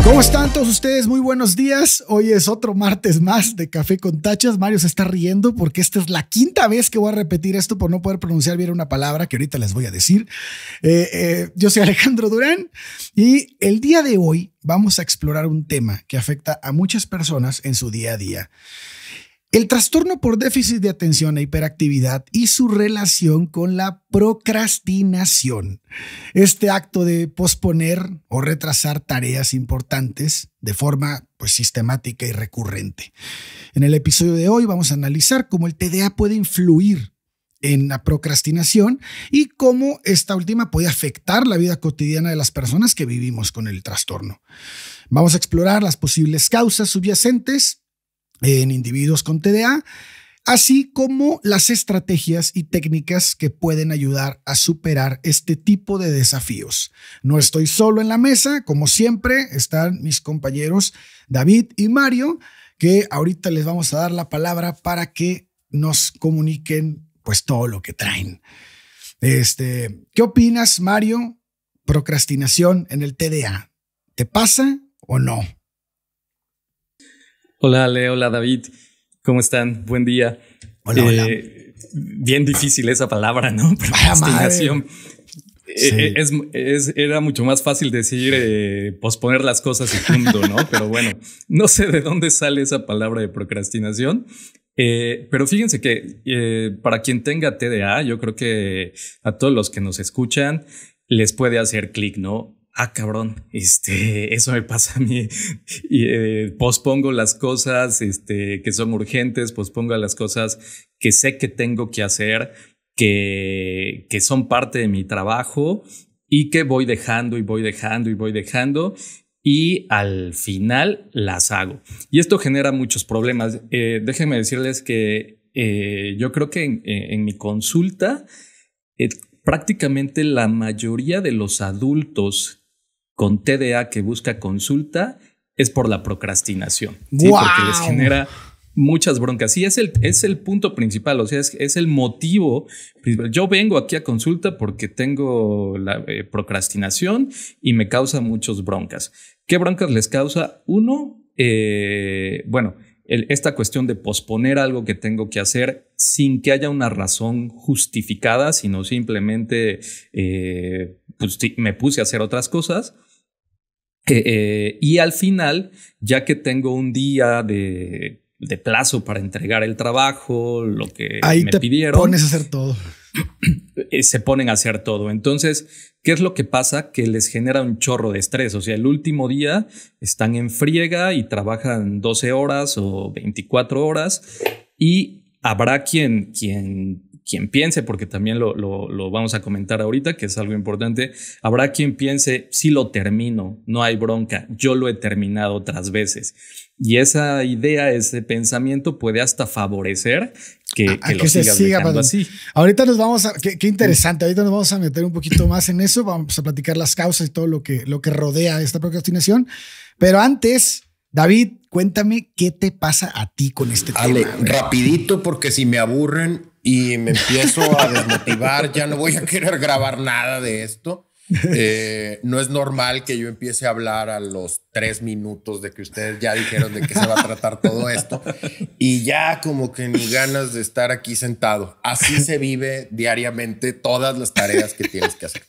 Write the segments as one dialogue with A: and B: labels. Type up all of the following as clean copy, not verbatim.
A: ¿Cómo están todos ustedes? Muy buenos días. Hoy es otro martes más de Café con Tachas. Mario se está riendo porque esta es la quinta vez que voy a repetir esto por no poder pronunciar bien una palabra que ahorita les voy a decir. Yo soy Alejandro Durán y el día de hoy vamos a explorar un tema que afecta a muchas personas en su día a día. El trastorno por déficit de atención e hiperactividad y su relación con la procrastinación. Este acto de posponer o retrasar tareas importantes de forma sistemática y recurrente. En el episodio de hoy vamos a analizar cómo el TDA puede influir en la procrastinación y cómo esta última puede afectar la vida cotidiana de las personas que vivimos con el trastorno. Vamos a explorar las posibles causas subyacentes en individuos con TDA, así como las estrategias y técnicas que pueden ayudar a superar este tipo de desafíos. No estoy solo en la mesa, como siempre están mis compañeros David y Mario, que ahorita les vamos a dar la palabra para que nos comuniquen todo lo que traen. ¿Qué opinas, Mario? Procrastinación en el TDA, ¿te pasa o no?
B: Hola Ale, hola David, ¿cómo están? Buen día.
A: Hola.
B: Bien difícil esa palabra, ¿no? Procrastinación. Sí. Era mucho más fácil decir posponer las cosas y punto, ¿no? Pero bueno, no sé de dónde sale esa palabra de procrastinación. Pero fíjense que para quien tenga TDA, yo creo que a todos los que nos escuchan les puede hacer clic, ¿no? Ah, cabrón, eso me pasa a mí. Y pospongo las cosas que son urgentes, pospongo las cosas que sé que tengo que hacer, que son parte de mi trabajo y que voy dejando y al final las hago. Y esto genera muchos problemas. Déjenme decirles que yo creo que en mi consulta prácticamente la mayoría de los adultos con TDA que busca consulta es por la procrastinación. ¿Sí?
A: ¡Wow!
B: Porque les genera muchas broncas. Sí, es el punto principal, o sea, es el motivo principal. Yo vengo aquí a consulta porque tengo la procrastinación y me causa muchas broncas. ¿Qué broncas les causa? Uno, esta cuestión de posponer algo que tengo que hacer sin que haya una razón justificada, sino simplemente me puse a hacer otras cosas. Y al final, ya que tengo un día de plazo para entregar el trabajo, lo que
A: ahí
B: me
A: te
B: pidieron,
A: pones a hacer todo.
B: Se ponen a hacer todo. Entonces, ¿qué es lo que pasa? Que les genera un chorro de estrés. O sea, el último día están en friega y trabajan 12 horas o 24 horas y habrá quien piense, porque también lo vamos a comentar ahorita, que es algo importante, habrá quien piense, sí lo termino, no hay bronca, yo lo he terminado otras veces. Y esa idea, ese pensamiento puede hasta favorecer que lo sigas dejando así.
A: Ahorita nos vamos a... Qué interesante, ahorita nos vamos a meter un poquito más en eso, vamos a platicar las causas y todo lo que rodea esta procrastinación. Pero antes, David, cuéntame qué te pasa a ti con este
C: Ale,
A: tema.
C: Rapidito, porque si me aburren y me empiezo a desmotivar, ya no voy a querer grabar nada de esto. No es normal que yo empiece a hablar a los 3 minutos de que ustedes ya dijeron de qué se va a tratar todo esto y ya como que ni ganas de estar aquí sentado. Así se vive diariamente todas las tareas que tienes que hacer.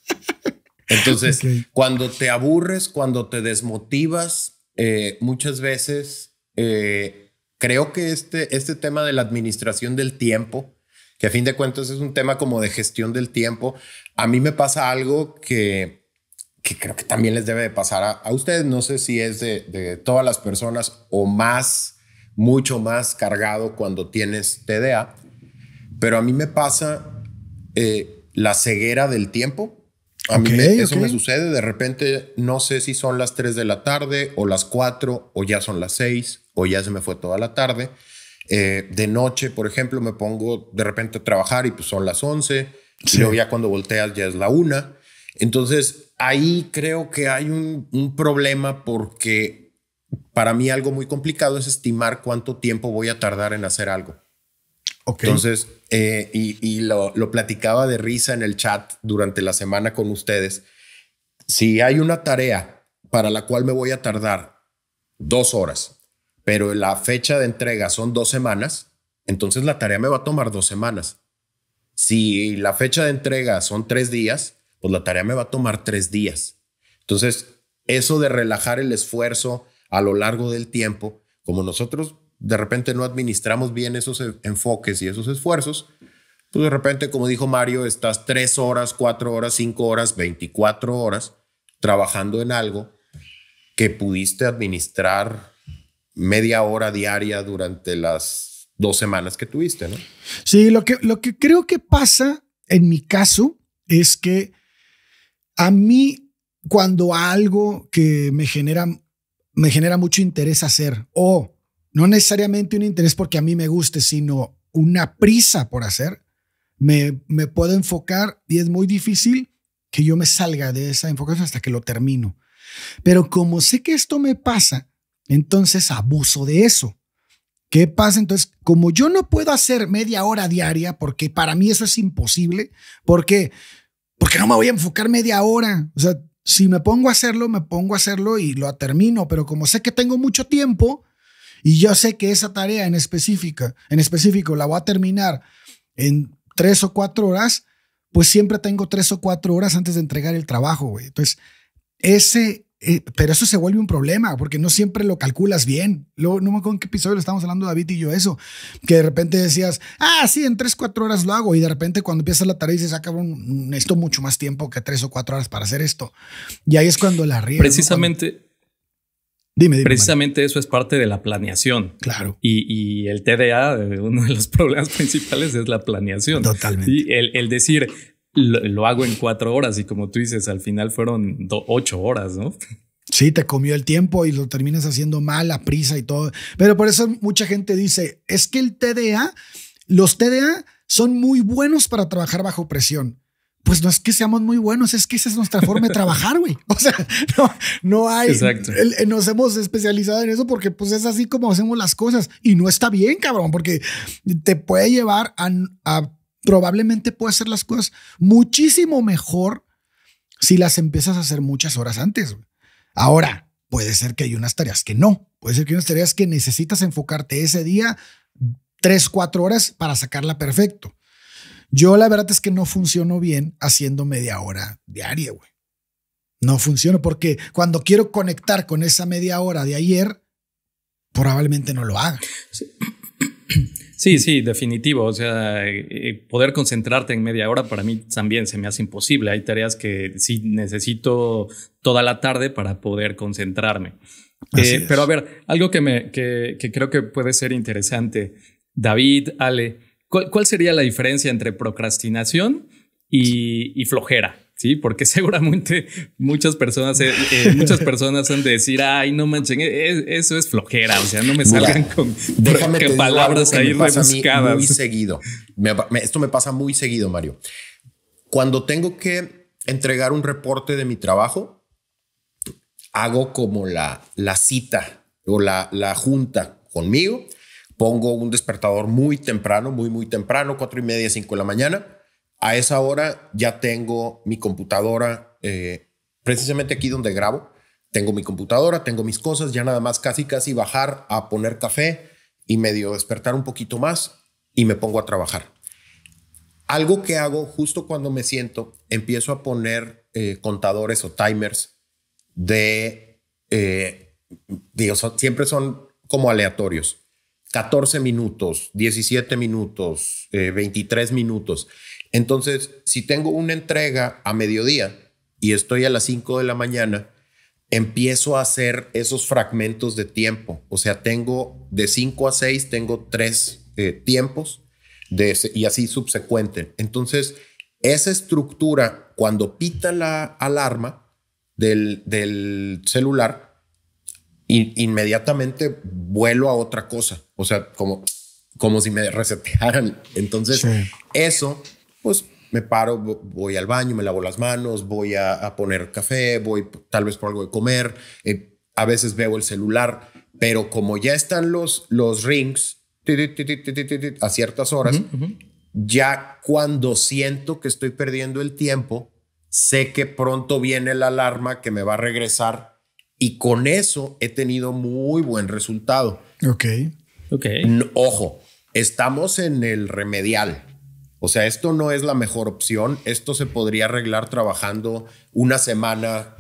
C: Entonces, cuando te aburres, cuando te desmotivas, muchas veces creo que este tema de la administración del tiempo, que a fin de cuentas es un tema como de gestión del tiempo, a mí me pasa algo que creo que también les debe de pasar a ustedes. No sé si es de todas las personas o mucho más cargado cuando tienes TDA, pero a mí me pasa la ceguera del tiempo. Eso me sucede de repente, no sé si son las 3 de la tarde o las 4 o ya son las 6 o ya se me fue toda la tarde. De noche, por ejemplo, me pongo de repente a trabajar y pues son las 11. Sí. Y luego ya cuando volteas ya es la 1. Entonces ahí creo que hay un problema, porque para mí algo muy complicado es estimar cuánto tiempo voy a tardar en hacer algo. Entonces, lo platicaba de risa en el chat durante la semana con ustedes. Si hay una tarea para la cual me voy a tardar 2 horas, pero la fecha de entrega son 2 semanas, entonces la tarea me va a tomar 2 semanas. Si la fecha de entrega son 3 días, pues la tarea me va a tomar 3 días. Entonces, eso de relajar el esfuerzo a lo largo del tiempo, como nosotros de repente no administramos bien esos enfoques y esos esfuerzos, pues de repente, como dijo Mario, estás 3 horas, 4 horas, 5 horas, 24 horas trabajando en algo que pudiste administrar media hora diaria durante las 2 semanas que tuviste, ¿no?
A: Sí, lo que creo que pasa en mi caso es que a mí, cuando algo que me genera mucho interés hacer, o no necesariamente un interés porque a mí me guste, sino una prisa por hacer, me puedo enfocar y es muy difícil que yo me salga de esa enfocación hasta que lo termino. Pero como sé que esto me pasa, entonces abuso de eso. ¿Qué pasa? Entonces, como yo no puedo hacer media hora diaria, porque para mí eso es imposible, porque no me voy a enfocar media hora. O sea, si me pongo a hacerlo y lo termino, pero como sé que tengo mucho tiempo y yo sé que esa tarea en específico la voy a terminar en 3 o 4 horas, pues siempre tengo 3 o 4 horas antes de entregar el trabajo, güey. Entonces, pero eso se vuelve un problema porque no siempre lo calculas bien. Luego, no me acuerdo en qué episodio lo estábamos hablando David y yo eso, que de repente decías, sí, en 3 o 4 horas lo hago, y de repente cuando empiezas la tarea dices, cabrón, necesito mucho más tiempo que 3 o 4 horas para hacer esto. Y ahí es cuando la riegas.
B: Precisamente,
A: ¿no? Dime,
B: precisamente eso es parte de la planeación.
A: Claro.
B: Y el TDA, uno de los problemas principales es la planeación.
A: Totalmente.
B: Y el decir, lo hago en 4 horas y como tú dices, al final fueron 8 horas, ¿no?
A: Sí, te comió el tiempo y lo terminas haciendo mal, a prisa y todo. Pero por eso mucha gente dice, es que los TDA son muy buenos para trabajar bajo presión. Pues no es que seamos muy buenos, es que esa es nuestra forma de trabajar, güey. O sea, no hay.
B: Exacto.
A: Nos hemos especializado en eso porque pues es así como hacemos las cosas y no está bien, cabrón, porque te puede llevar a probablemente puedes hacer las cosas muchísimo mejor si las empiezas a hacer muchas horas antes. Ahora, puede ser que hay unas tareas que no. Puede ser que hay unas tareas que necesitas enfocarte ese día 3, 4 horas para sacarla perfecto. Yo la verdad es que no funciono bien haciendo media hora diaria, güey. No funciono porque cuando quiero conectar con esa media hora de ayer, probablemente no lo haga.
B: Sí, definitivo. O sea, poder concentrarte en media hora para mí también se me hace imposible. Hay tareas que sí necesito toda la tarde para poder concentrarme. Pero a ver, algo que creo que puede ser interesante. David, Ale, ¿cuál sería la diferencia entre procrastinación y flojera? Sí, porque seguramente muchas personas han de decir, ay, no manchen, eso es flojera. O sea, no me salgan con palabras ahí rebuscadas.
C: Muy seguido. Esto me pasa muy seguido, Mario. Cuando tengo que entregar un reporte de mi trabajo, hago como la cita o la junta conmigo. Pongo un despertador muy temprano, muy temprano, 4:30, 5 de la mañana. A esa hora ya tengo mi computadora, precisamente aquí donde grabo, tengo mi computadora, tengo mis cosas, ya nada más casi bajar a poner café y medio despertar un poquito más y me pongo a trabajar. Algo que hago justo cuando me siento, empiezo a poner contadores o timers siempre son como aleatorios. 14 minutos, 17 minutos, 23 minutos. Entonces, si tengo una entrega a mediodía y estoy a las 5 de la mañana, empiezo a hacer esos fragmentos de tiempo. O sea, tengo de 5 a 6, tengo 3 tiempos y así subsecuente. Entonces, esa estructura, cuando pita la alarma del celular, inmediatamente vuelo a otra cosa. O sea, como si me resetearan. Entonces, sí. Eso, pues me paro, voy al baño, me lavo las manos, voy a poner café, voy tal vez por algo de comer. A veces veo el celular, pero como ya están los rings a ciertas horas, ya cuando siento que estoy perdiendo el tiempo, sé que pronto viene la alarma que me va a regresar Y con eso he tenido muy buen resultado.
A: Ok.
C: Ojo, estamos en el remedial. O sea, esto no es la mejor opción. Esto se podría arreglar trabajando una semana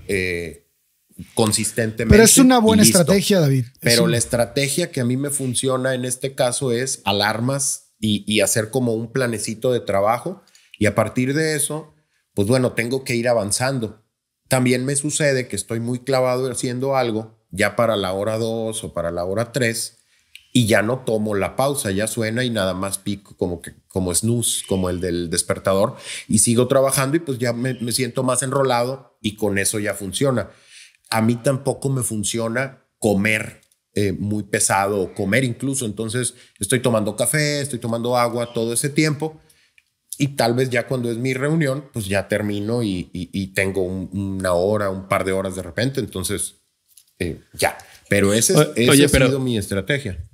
C: consistentemente.
A: Pero es una buena estrategia, David.
C: Pero la estrategia que a mí me funciona en este caso es alarmas y hacer como un planecito de trabajo. Y a partir de eso, pues bueno, tengo que ir avanzando. También me sucede que estoy muy clavado haciendo algo ya para la hora 2 o para la hora 3 y ya no tomo la pausa, ya suena y nada más pico como snooze, como el del despertador, y sigo trabajando y pues ya me siento más enrolado y con eso ya funciona. A mí tampoco me funciona comer muy pesado o comer incluso. Entonces estoy tomando café, estoy tomando agua todo ese tiempo y tal vez ya cuando es mi reunión, pues ya termino y tengo una hora, un par de horas de repente. Entonces ya. Pero esa ha sido mi estrategia.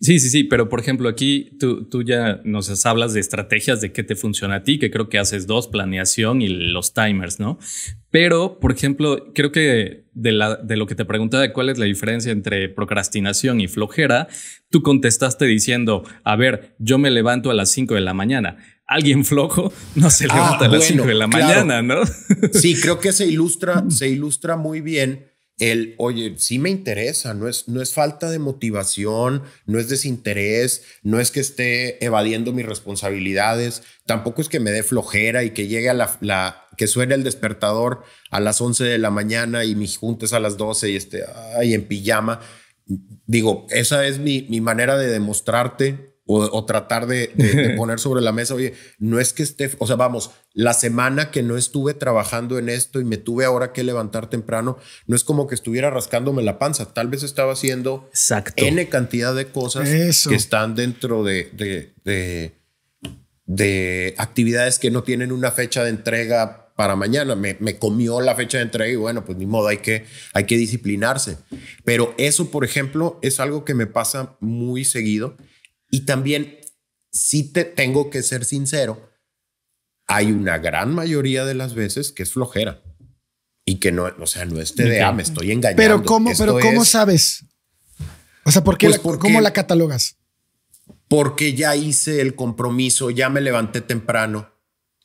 B: Sí, pero por ejemplo aquí tú ya nos hablas de estrategias de qué te funciona a ti, que creo que haces 2, planeación y los timers, ¿no? Pero, por ejemplo, creo que de lo que te preguntaba de cuál es la diferencia entre procrastinación y flojera, tú contestaste diciendo, a ver, yo me levanto a las 5 de la mañana. Alguien flojo no se levanta a las 5 de la mañana, ¿no?
C: Sí, creo que se ilustra muy bien. Oye, sí me interesa, no es falta de motivación, no es desinterés, no es que esté evadiendo mis responsabilidades, tampoco es que me dé flojera y que llegue a que suene el despertador a las 11 de la mañana y mi junta es a las 12 y en pijama. Digo, esa es mi manera de demostrarte o tratar de poner sobre la mesa, oye, no es que esté, o sea, vamos, la semana que no estuve trabajando en esto y me tuve ahora que levantar temprano, no es como que estuviera rascándome la panza, tal vez estaba haciendo N cantidad de cosas que están dentro de actividades que no tienen una fecha de entrega para mañana. Me comió la fecha de entrega y bueno, pues ni modo, hay que disciplinarse. Pero eso, por ejemplo, es algo que me pasa muy seguido. Y también, si te tengo que ser sincero, hay una gran mayoría de las veces que es flojera y que no, o sea, no es TDA, me estoy engañando.
A: Pero ¿cómo sabes? O sea, ¿cómo la catalogas?
C: Porque ya hice el compromiso, ya me levanté temprano,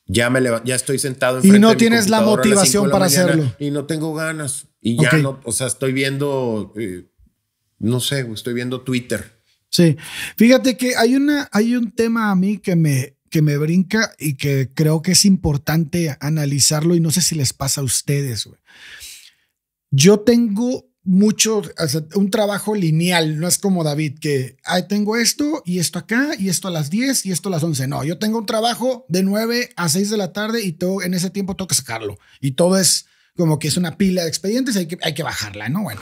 C: ya estoy sentado enfrente
A: y no tienes la motivación para hacerlo.
C: Y no tengo ganas. Y ya no, o sea, estoy viendo, no sé, estoy viendo Twitter.
A: Sí, fíjate que hay un tema a mí que me brinca y que creo que es importante analizarlo y no sé si les pasa a ustedes, güey. Yo tengo un trabajo lineal, no es como David que tengo esto y esto acá y esto a las 10 y esto a las 11. No, yo tengo un trabajo de 9 a 6 de la tarde y en ese tiempo tengo que sacarlo y todo es como que es una pila de expedientes, hay que bajarla, ¿no? Bueno,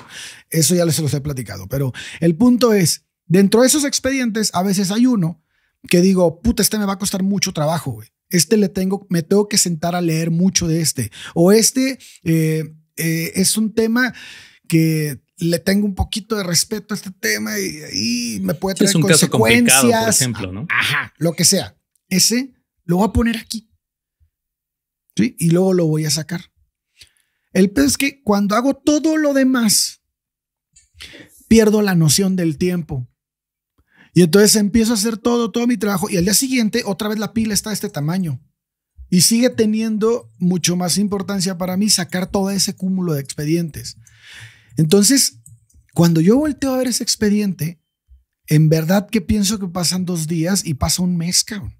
A: eso ya se los he platicado, pero el punto es, dentro de esos expedientes, a veces hay uno que digo, puta, me va a costar mucho trabajo, güey. Me tengo que sentar a leer mucho de o es un tema que le tengo un poquito de respeto a este tema y me puede traer consecuencias. Es un caso complicado, por ejemplo, ¿no? Ajá, lo que sea. Ese lo voy a poner aquí. ¿Sí? Y luego lo voy a sacar. El peor es que cuando hago todo lo demás, pierdo la noción del tiempo. Y entonces empiezo a hacer todo mi trabajo y al día siguiente otra vez la pila está de este tamaño y sigue teniendo mucho más importancia para mí sacar todo ese cúmulo de expedientes. Entonces, cuando yo volteo a ver ese expediente, en verdad que pienso que pasan 2 días y pasa un mes, cabrón.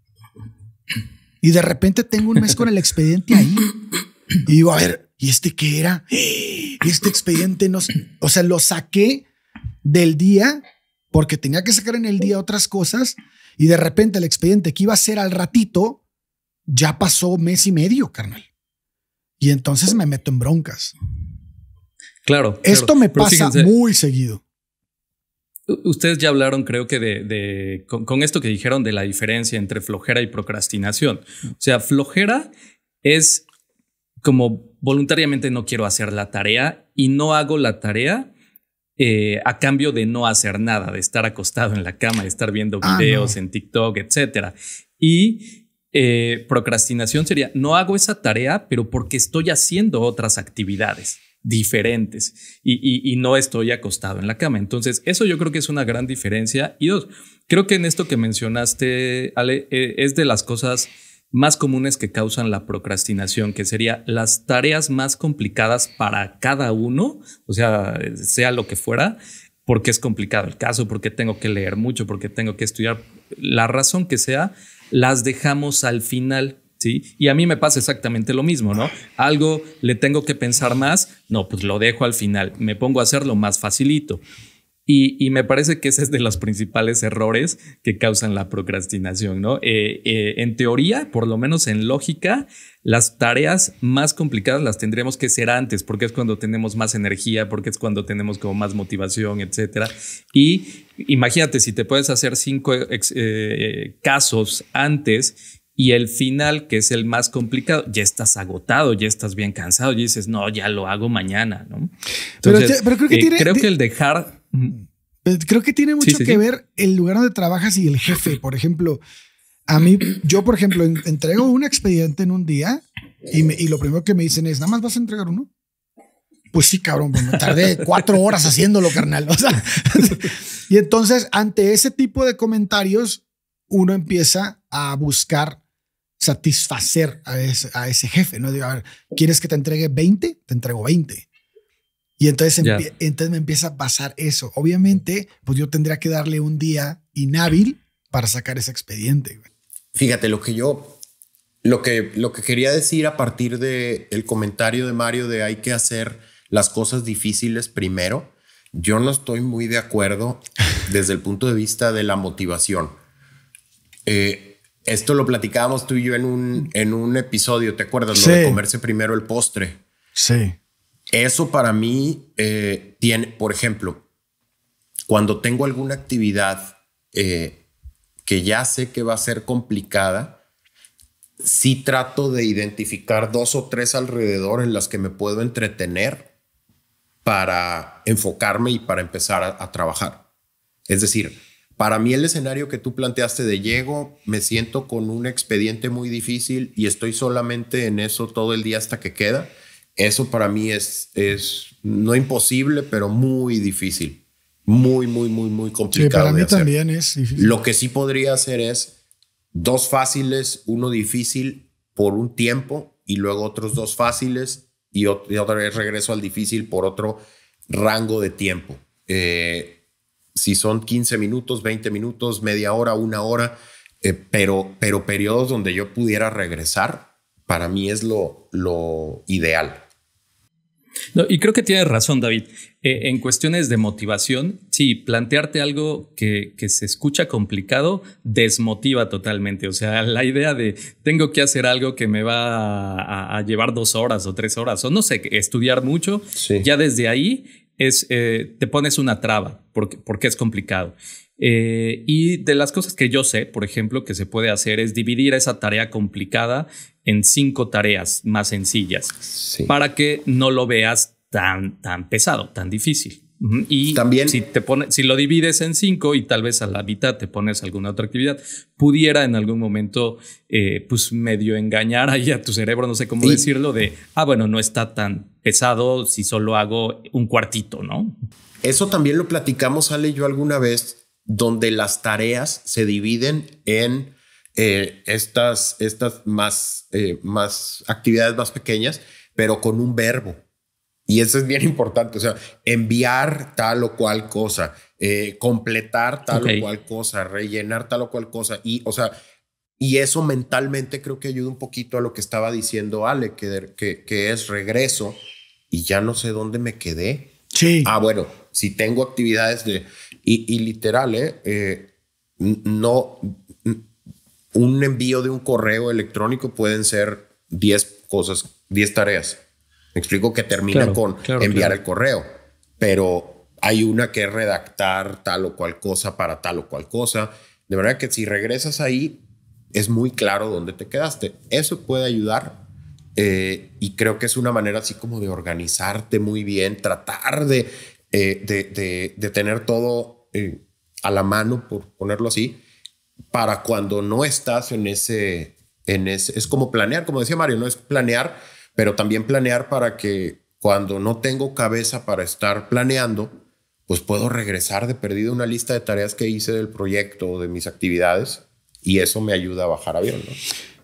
A: Y de repente tengo un mes con el expediente ahí y digo, a ver, ¿y este qué era? Este expediente no, o sea, lo saqué del día porque tenía que sacar en el día otras cosas y de repente el expediente que iba a ser al ratito ya pasó 1 mes y medio, carnal. Y entonces me meto en broncas.
B: Claro.
A: Esto me pasa fíjense, muy seguido.
B: Ustedes ya hablaron, creo que con esto que dijeron de la diferencia entre flojera y procrastinación. O sea, flojera es como voluntariamente no quiero hacer la tarea y no hago la tarea a cambio de no hacer nada, de estar acostado en la cama, de estar viendo videos en TikTok, etcétera. Y procrastinación sería no hago esa tarea, pero porque estoy haciendo otras actividades. diferentes y no estoy acostado en la cama. Entonces, eso yo creo que es una gran diferencia. Y dos, creo que en esto que mencionaste, Ale, es de las cosas más comunes que causan la procrastinación, que sería las tareas más complicadas para cada uno, o sea lo que fuera, porque es complicado el caso, porque tengo que leer mucho, porque tengo que estudiar, la razón que sea, las dejamos al final. ¿Sí? Y a mí me pasa exactamente lo mismo, ¿no? Algo le tengo que pensar más, no, pues lo dejo al final, me pongo a hacerlo más facilito. Y me parece que ese es de los principales errores que causan la procrastinación, ¿no? En teoría, por lo menos en lógica, las tareas más complicadas las tendríamos que hacer antes, porque es cuando tenemos más energía, porque es cuando tenemos como más motivación, etcétera. Y imagínate, si te puedes hacer 5 casos antes y el final, que es el más complicado, ya estás agotado, ya estás bien cansado, y dices, no, ya lo hago mañana, ¿no? Entonces, pero creo que el dejar...
A: Creo que tiene mucho que ver el lugar donde trabajas y el jefe. Por ejemplo, yo, por ejemplo, entrego un expediente en un día y lo primero que me dicen es, ¿nada más vas a entregar uno? Pues sí, cabrón, pues me tardé 4 horas haciéndolo, carnal. O sea, y entonces, ante ese tipo de comentarios, uno empieza a buscar satisfacer a ese jefe, ¿no? Digo, a ver, ¿quieres que te entregue 20? Te entrego 20. Y entonces, entonces me empieza a pasar eso. Obviamente, pues yo tendría que darle un día inhábil para sacar ese expediente, güey.
C: Fíjate, lo que quería decir a partir del comentario de Mario de hay que hacer las cosas difíciles primero, yo no estoy muy de acuerdo desde el punto de vista de la motivación. Esto lo platicábamos tú y yo en un episodio, ¿te acuerdas? Sí. Lo de comerse primero el postre.
A: Sí.
C: Eso para mí tiene, por ejemplo, cuando tengo alguna actividad que ya sé que va a ser complicada, sí trato de identificar 2 o 3 alrededor en las que me puedo entretener para enfocarme y para empezar a trabajar. Es decir, para mí el escenario que tú planteaste de llego, me siento con un expediente muy difícil y estoy solamente en eso todo el día hasta que queda. Eso para mí es no imposible, pero muy difícil. Muy, muy, muy, muy complicado.
A: Sí, para mí también es difícil.
C: Lo que sí podría hacer es 2 fáciles, 1 difícil por un tiempo y luego otros 2 fáciles y otra vez regreso al difícil por otro rango de tiempo. Si son 15 minutos, 20 minutos, media hora, 1 hora, pero periodos donde yo pudiera regresar, para mí es lo ideal.
B: No, y creo que tienes razón, David. En cuestiones de motivación, sí, plantearte algo que se escucha complicado desmotiva totalmente. O sea, la idea de tengo que hacer algo que me va a llevar 2 horas o 3 horas, o no sé, estudiar mucho, sí. Ya desde ahí te pones una traba porque es complicado. Y de las cosas que yo sé, por ejemplo, que se puede hacer es dividir esa tarea complicada en 5 tareas más sencillas, sí, para que no lo veas tan pesado, tan difícil. Y también, si lo divides en 5 y tal vez a la mitad te pones alguna otra actividad, pudiera en algún momento pues medio engañar ahí a tu cerebro, no sé cómo decirlo, de bueno, no está tan pesado si solo hago un cuartito, ¿no?
C: Eso también lo platicamos, Ale y yo, alguna vez, donde las tareas se dividen en estas más actividades más pequeñas, pero con un verbo. Y eso es bien importante. O sea, enviar tal o cual cosa, completar tal o cual cosa, rellenar tal o cual cosa. Y eso mentalmente creo que ayuda un poquito a lo que estaba diciendo Ale, que es regreso y ya no sé dónde me quedé.
A: Sí.
C: Bueno, si tengo actividades y literal, no, un envío de un correo electrónico pueden ser 10 cosas, 10 tareas. Me explico, que terminan con enviar el correo, pero hay una que es redactar tal o cual cosa para tal o cual cosa. De verdad que si regresas ahí, es muy claro dónde te quedaste. Eso puede ayudar. Y creo que es una manera así como de organizarte muy bien, tratar de tener todo a la mano, por ponerlo así, para cuando no estás en ese, es como planear, como decía Mario, no es planear, pero también planear para que cuando no tengo cabeza para estar planeando, pues puedo regresar de perdido una lista de tareas que hice del proyecto o de mis actividades y eso me ayuda a bajar avión, ¿no?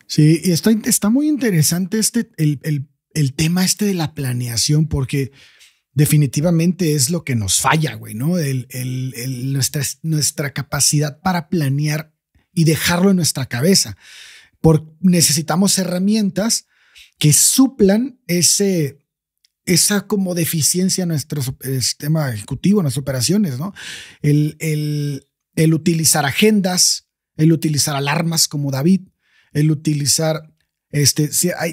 A: Sí, y está muy interesante el tema de la planeación, porque definitivamente es lo que nos falla, güey, ¿no? Nuestra capacidad para planear y dejarlo en nuestra cabeza. Necesitamos herramientas que suplan esa como deficiencia en nuestro sistema ejecutivo, en nuestras operaciones, ¿no? El utilizar agendas, el utilizar alarmas como David, el utilizar,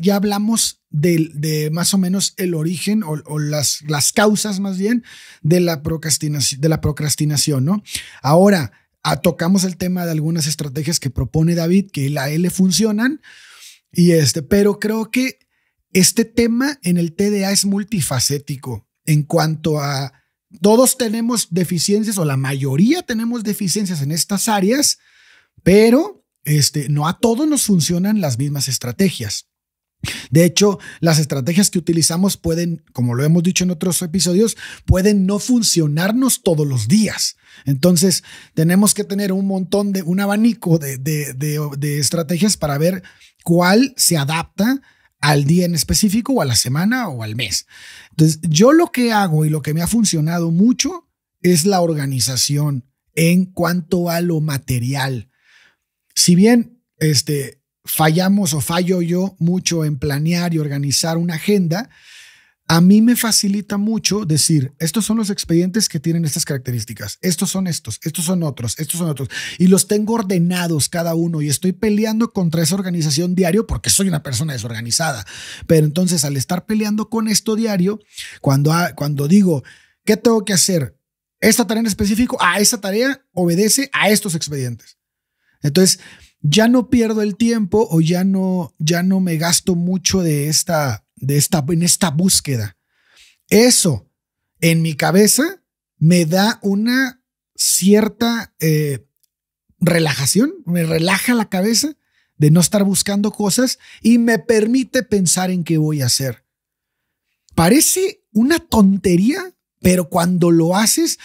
A: ya hablamos de más o menos el origen o las causas más bien de la procrastinación, ¿no? Ahora tocamos el tema de algunas estrategias que propone David que a él le funcionan pero creo que este tema en el TDA es multifacético en cuanto a todos tenemos deficiencias o la mayoría tenemos deficiencias en estas áreas, pero no a todos nos funcionan las mismas estrategias. De hecho, las estrategias que utilizamos pueden, como lo hemos dicho en otros episodios, pueden no funcionarnos todos los días. Entonces, tenemos que tener un abanico de estrategias para ver cuál se adapta al día en específico o a la semana o al mes. Entonces, yo lo que hago y lo que me ha funcionado mucho es la organización en cuanto a lo material. Si bien fallo yo mucho en planear y organizar una agenda, a mí me facilita mucho decir, estos son los expedientes que tienen estas características, estos son otros, y los tengo ordenados cada uno y estoy peleando contra esa organización diario porque soy una persona desorganizada. Pero entonces al estar peleando con esto diario, cuando digo, ¿qué tengo que hacer? Esta tarea en específico, esa tarea obedece a estos expedientes. Entonces, ya no pierdo el tiempo o ya no me gasto mucho en esta búsqueda. Eso en mi cabeza me da una cierta relajación, me relaja la cabeza de no estar buscando cosas y me permite pensar en qué voy a hacer. Parece una tontería, pero cuando lo haces,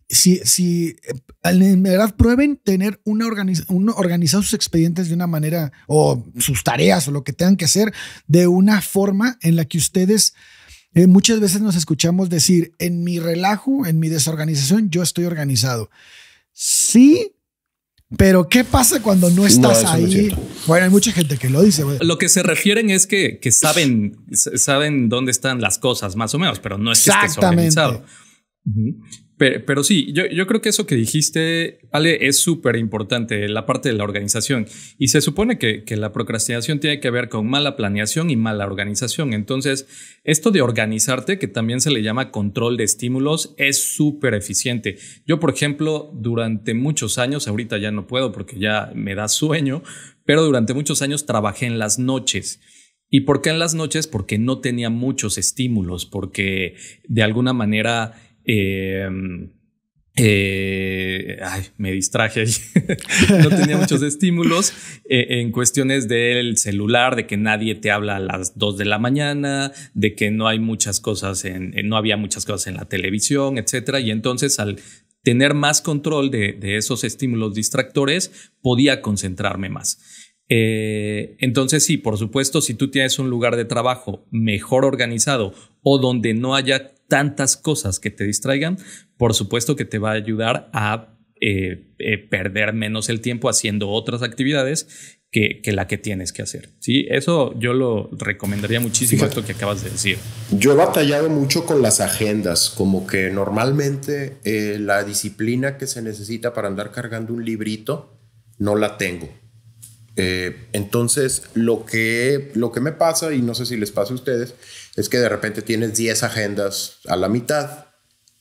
A: si en verdad prueben tener organizar sus expedientes de una manera o sus tareas o lo que tengan que hacer de una forma en la que ustedes muchas veces nos escuchamos decir en mi relajo, en mi desorganización, yo estoy organizado. Sí, pero ¿qué pasa cuando no estás ahí? No, bueno, hay mucha gente que lo dice.
B: Lo que se refieren es que saben dónde están las cosas más o menos, pero no es que estés organizado. Pero sí, yo creo que eso que dijiste, Ale, es súper importante, la parte de la organización. Y se supone que la procrastinación tiene que ver con mala planeación y mala organización. Entonces, esto de organizarte, que también se le llama control de estímulos, es súper eficiente. Yo, por ejemplo, durante muchos años, ahorita ya no puedo porque ya me da sueño, pero durante muchos años trabajé en las noches. ¿Y por qué en las noches? Porque no tenía muchos estímulos, porque de alguna manera... me distraje ahí. No tenía muchos estímulos en cuestiones del celular, de que nadie te habla a las 2 de la mañana, de que no hay muchas cosas no había muchas cosas en la televisión, etcétera. Y entonces al tener más control de esos estímulos distractores, podía concentrarme más. Entonces sí, por supuesto, si tú tienes un lugar de trabajo mejor organizado o donde no haya tantas cosas que te distraigan, por supuesto que te va a ayudar a perder menos el tiempo haciendo otras actividades que la que tienes que hacer. Sí, eso yo lo recomendaría muchísimo. Fíjate, esto que acabas de decir.
C: Yo he batallado mucho con las agendas, como que normalmente la disciplina que se necesita para andar cargando un librito no la tengo. Entonces lo que me pasa, y no sé si les pasa a ustedes, es que de repente tienes 10 agendas a la mitad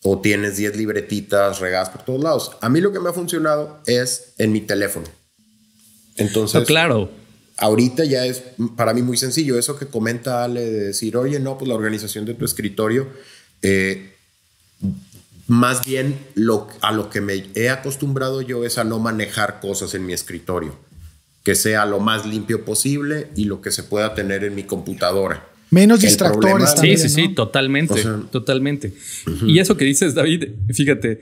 C: o tienes 10 libretitas regadas por todos lados. A mí lo que me ha funcionado es en mi teléfono. Entonces,
B: claro,
C: ahorita ya es para mí muy sencillo eso que comenta Ale de decir, oye, no, pues la organización de tu escritorio, más bien a lo que me he acostumbrado yo es a no manejar cosas en mi escritorio, que sea lo más limpio posible y lo que se pueda tener en mi computadora.
A: Menos distractores también,
B: sí,
A: ¿no?
B: sí, totalmente, totalmente. Y eso que dices, David, fíjate,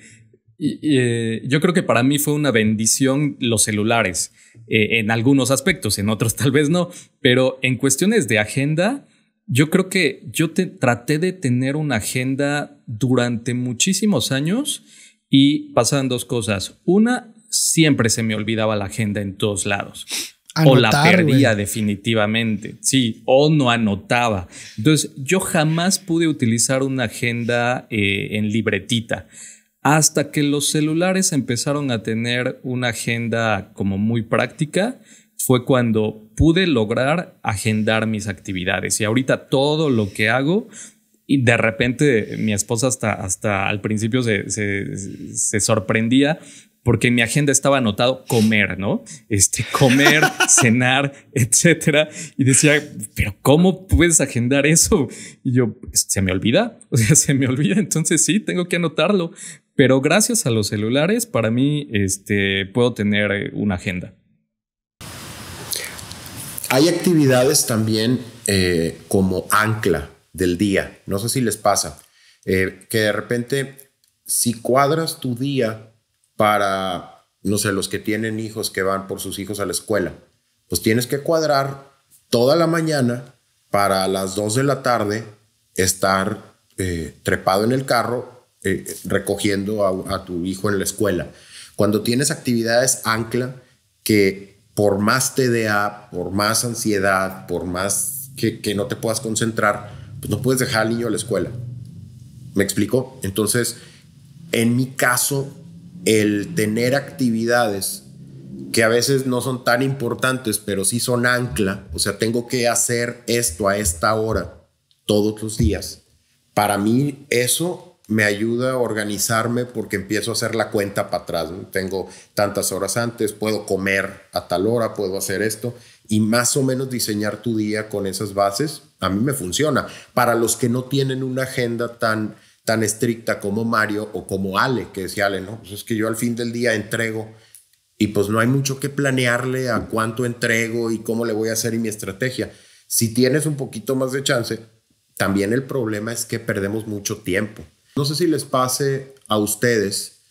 B: yo creo que para mí fue una bendición los celulares, en algunos aspectos, en otros tal vez no, pero en cuestiones de agenda, yo creo que traté de tener una agenda durante muchísimos años y pasaban dos cosas. Una, siempre se me olvidaba la agenda en todos lados. Anotar, o la perdía definitivamente. Sí, o no anotaba. Entonces, yo jamás pude utilizar una agenda en libretita. Hasta que los celulares empezaron a tener una agenda como muy práctica, fue cuando pude lograr agendar mis actividades. Y ahorita todo lo que hago, y de repente mi esposa hasta al principio se sorprendía, porque en mi agenda estaba anotado comer, ¿no? Comer, cenar, etcétera. Y decía, pero ¿cómo puedes agendar eso? Y yo, se me olvida. O sea, se me olvida. Entonces sí, tengo que anotarlo. Pero gracias a los celulares, para mí, puedo tener una agenda.
C: Hay actividades también como ancla del día. No sé si les pasa. Que de repente, si cuadras tu día para, no sé, los que tienen hijos que van por sus hijos a la escuela, pues tienes que cuadrar toda la mañana para a las 2 de la tarde estar trepado en el carro recogiendo a tu hijo en la escuela. Cuando tienes actividades ancla que por más TDA, por más ansiedad, por más que no te puedas concentrar, pues no puedes dejar al niño a la escuela. ¿Me explico? Entonces, en mi caso, el tener actividades que a veces no son tan importantes, pero sí son ancla, o sea, tengo que hacer esto a esta hora todos los días. Para mí eso me ayuda a organizarme porque empiezo a hacer la cuenta para atrás, ¿no? Tengo tantas horas antes, puedo comer a tal hora, puedo hacer esto y más o menos diseñar tu día con esas bases. A mí me funciona. Para los que no tienen una agenda tan estricta como Mario o como Ale, que decía Ale, no, pues es que yo al fin del día entrego y pues no hay mucho que planearle a cuánto entrego y cómo le voy a hacer y mi estrategia. Si tienes un poquito más de chance, también el problema es que perdemos mucho tiempo. No sé si les pase a ustedes,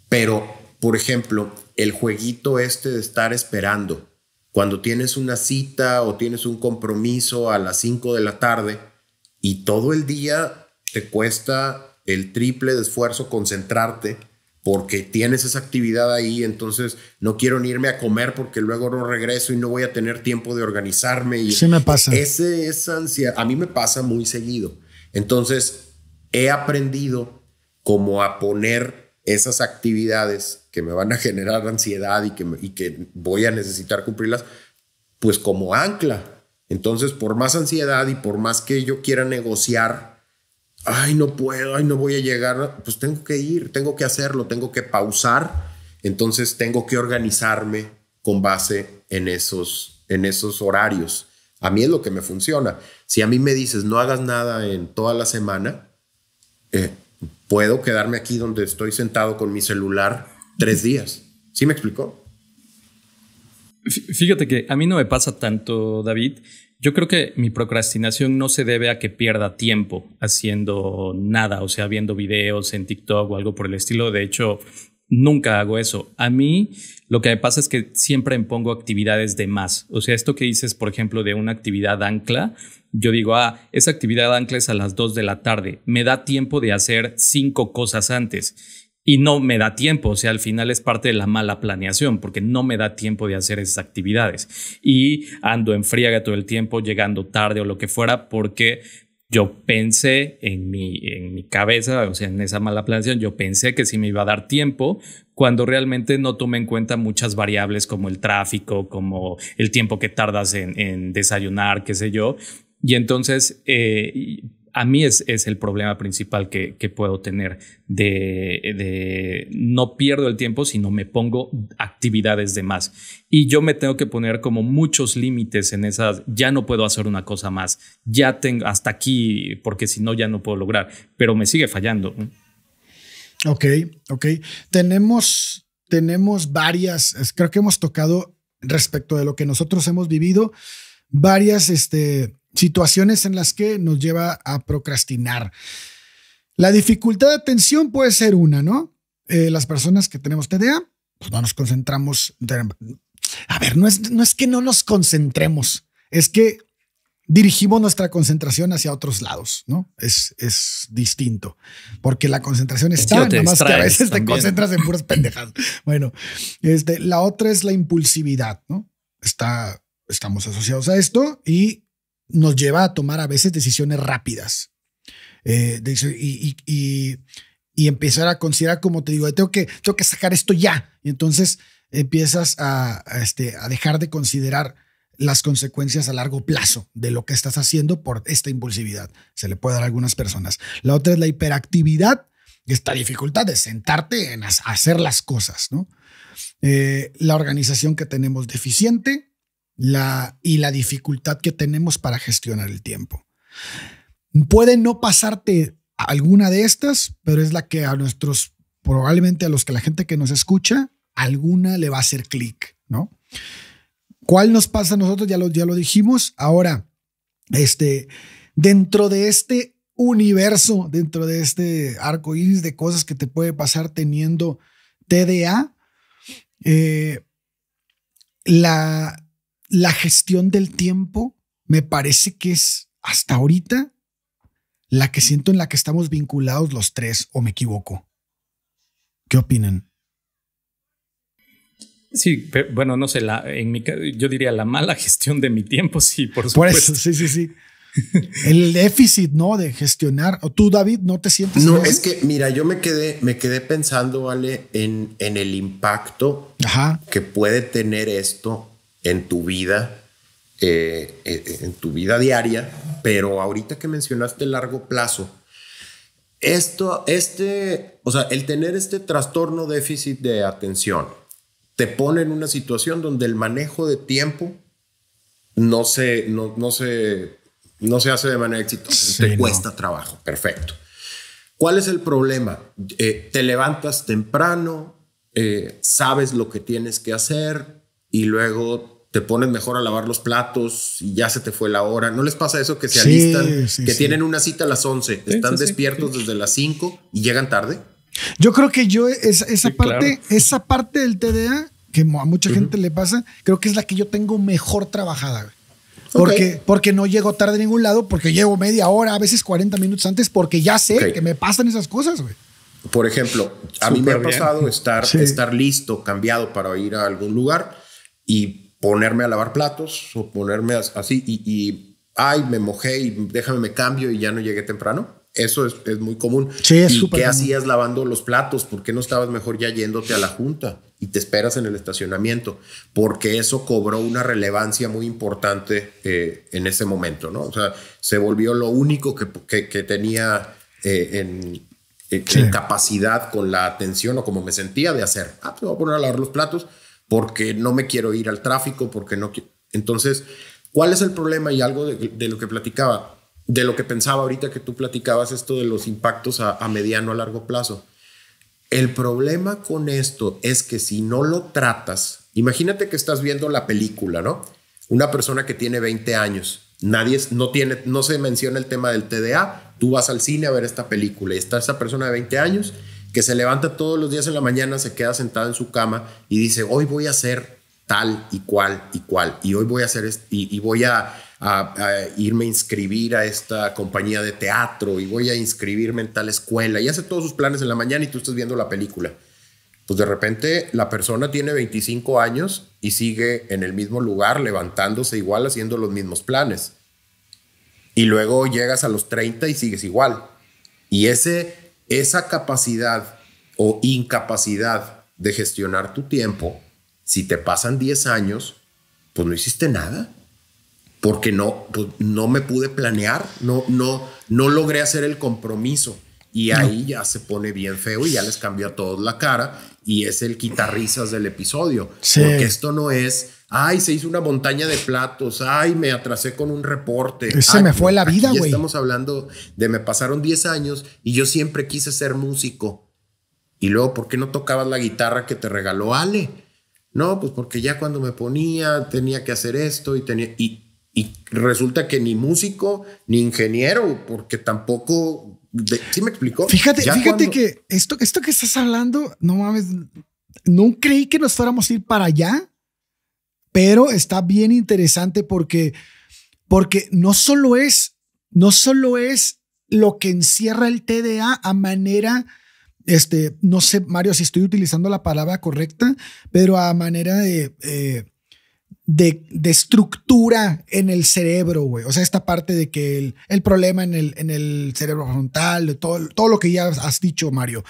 C: pero, por ejemplo, el jueguito de estar esperando, cuando tienes una cita o tienes un compromiso a las 5 de la tarde y todo el día te cuesta el triple de esfuerzo concentrarte porque tienes esa actividad ahí, entonces no quiero ni irme a comer porque luego no regreso y no voy a tener tiempo de organizarme. Y
A: sí me pasa.
C: Esa ansiedad, a mí me pasa muy seguido. Entonces, he aprendido como a poner esas actividades que me van a generar ansiedad y que voy a necesitar cumplirlas, pues como ancla. Entonces, por más ansiedad y por más que yo quiera negociar, ay, no puedo, ay, no voy a llegar, pues tengo que ir, tengo que hacerlo, tengo que pausar. Entonces, tengo que organizarme con base en esos horarios. A mí es lo que me funciona. Si a mí me dices, no hagas nada en toda la semana, puedo quedarme aquí donde estoy sentado con mi celular 3 días. ¿Sí me explicó?
B: Fíjate que a mí no me pasa tanto, David. Yo creo que mi procrastinación no se debe a que pierda tiempo haciendo nada, o sea, viendo videos en TikTok o algo por el estilo. De hecho, nunca hago eso. A mí lo que me pasa es que siempre me pongo actividades de más. O sea, esto que dices, por ejemplo, de una actividad ancla, yo digo, esa actividad ancla es a las 2 de la tarde. Me da tiempo de hacer 5 cosas antes. Y no me da tiempo, o sea, al final es parte de la mala planeación porque no me da tiempo de hacer esas actividades. Y ando en friega todo el tiempo, llegando tarde o lo que fuera, porque yo pensé en mi cabeza, o sea, en esa mala planeación, yo pensé que sí me iba a dar tiempo cuando realmente no tomé en cuenta muchas variables como el tráfico, como el tiempo que tardas en desayunar, qué sé yo. Y entonces a mí es el problema principal que puedo tener de no pierdo el tiempo, sino me pongo actividades de más. Y yo me tengo que poner como muchos límites en esas. Ya no puedo hacer una cosa más. Ya tengo hasta aquí, porque si no ya no puedo lograr. Pero me sigue fallando.
A: Ok. Tenemos creo que hemos tocado respecto de lo que nosotros hemos vivido, varias situaciones en las que nos lleva a procrastinar. La dificultad de atención puede ser una, ¿no? Las personas que tenemos TDA, pues no nos concentramos. A ver, no es que no nos concentremos, es que dirigimos nuestra concentración hacia otros lados, ¿no? Es distinto, porque la concentración está, nada más que a veces también te concentras en puras pendejadas. Bueno, la otra es la impulsividad, ¿no? Estamos asociados a esto y nos lleva a tomar a veces decisiones rápidas. Y empezar a considerar, como te digo, tengo que sacar esto ya. Y entonces empiezas a dejar de considerar las consecuencias a largo plazo de lo que estás haciendo por esta impulsividad. Se le puede dar a algunas personas. La otra es la hiperactividad, esta dificultad de sentarte en hacer las cosas, ¿no? La organización que tenemos deficiente y la dificultad que tenemos para gestionar el tiempo. Puede no pasarte alguna de estas, pero es la que probablemente a los que la gente que nos escucha, alguna le va a hacer clic, ¿no? ¿Cuál nos pasa a nosotros? Ya lo dijimos. Ahora, dentro de este universo, dentro de este arco iris de cosas que te puede pasar teniendo TDA, la gestión del tiempo me parece que es hasta ahorita la que siento en la que estamos vinculados los tres, ¿o me equivoco? ¿Qué opinan?
B: Sí, pero, bueno, no sé, yo diría la mala gestión de mi tiempo, sí, por supuesto.
A: Por eso, sí. El déficit, ¿no? De gestionar. ¿O tú, David, no te sientes?
C: No, es que, mira, yo me quedé pensando, ¿vale? En el impacto que puede tener esto en tu vida, diaria, pero ahorita que mencionaste el largo plazo, o sea, el tener este trastorno déficit de atención te pone en una situación donde el manejo de tiempo no se hace de manera exitosa, sí, te cuesta trabajo. Perfecto. ¿Cuál es el problema? Te levantas temprano, sabes lo que tienes que hacer y luego te pones mejor a lavar los platos y ya se te fue la hora. ¿No les pasa eso que se alistan, tienen una cita a las 11, están despiertos desde las 5 y llegan tarde? Yo
A: creo que esa parte del TDA que a mucha gente le pasa, creo que es la que yo tengo mejor trabajada. Porque no llego tarde a ningún lado, porque llego media hora, a veces 40 minutos antes, porque ya sé que me pasan esas cosas, güey.
C: Por ejemplo, a mí me ha pasado estar listo, cambiado para ir a algún lugar y ponerme a lavar platos o ponerme así y me mojé y me cambio y ya no llegué temprano. Eso es muy común.
A: Sí, es
C: ¿Y qué
A: común.
C: hacías lavando los platos? ¿Por qué no estabas mejor ya yéndote a la junta y te esperas en el estacionamiento? Porque eso cobró una relevancia muy importante en ese momento, ¿no? O sea, se volvió lo único que tenía en capacidad con la atención o como me sentía de hacer. Pues me voy a poner a lavar los platos porque no me quiero ir al tráfico, porque no quiero. Entonces, ¿cuál es el problema? Y algo de lo que platicaba, de lo que pensaba ahorita que tú platicabas, esto de los impactos a mediano, a largo plazo. El problema con esto es que si no lo tratas, imagínate que estás viendo la película, ¿no? Una persona que tiene 20 años, no se menciona el tema del TDA, tú vas al cine a ver esta película y está esa persona de 20 años que se levanta todos los días en la mañana, se queda sentada en su cama y dice, hoy voy a hacer tal y cual, y hoy voy a hacer esto, y voy a irme a inscribir a esta compañía de teatro y voy a inscribirme en tal escuela y hace todos sus planes en la mañana y tú estás viendo la película. Pues de repente la persona tiene 25 años y sigue en el mismo lugar, levantándose igual, haciendo los mismos planes. Y luego llegas a los 30 y sigues igual. Y esa capacidad o incapacidad de gestionar tu tiempo, si te pasan 10 años, pues no hiciste nada. Porque no me pude planear, no logré hacer el compromiso y ahí ya se pone bien feo y ya les cambió a todos la cara y es el quitarrisas del episodio. Sí. Porque esto no es, se hizo una montaña de platos, me atrasé con un reporte.
A: Se me fue la vida, güey.
C: Estamos hablando de me pasaron 10 años y yo siempre quise ser músico. Y luego, ¿por qué no tocabas la guitarra que te regaló Ale? No, pues porque ya cuando me ponía tenía que hacer esto y Y resulta que ni músico, ni ingeniero, porque tampoco... ¿Sí me explicó?
A: Fíjate que esto que estás hablando, no mames, no creí que nos fuéramos a ir para allá, pero está bien interesante porque no solo es lo que encierra el TDA a manera, no sé, Mario, si estoy utilizando la palabra correcta, pero a manera de estructura en el cerebro, güey. O sea, esta parte de que el problema en el cerebro frontal, de todo lo que ya has dicho, Mario.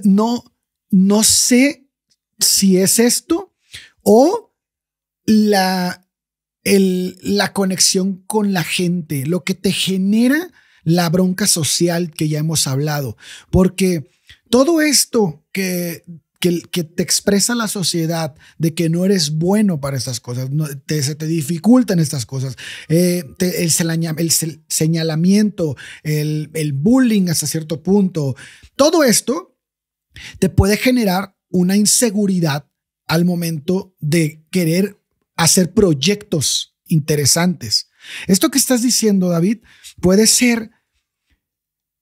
A: No sé si es esto o la conexión con la gente, lo que te genera la bronca social que ya hemos hablado, porque todo esto que te expresa la sociedad de que no eres bueno para estas cosas, se te dificultan estas cosas, el señalamiento, el bullying hasta cierto punto, todo esto te puede generar una inseguridad al momento de querer hacer proyectos interesantes. Esto que estás diciendo, David, puede ser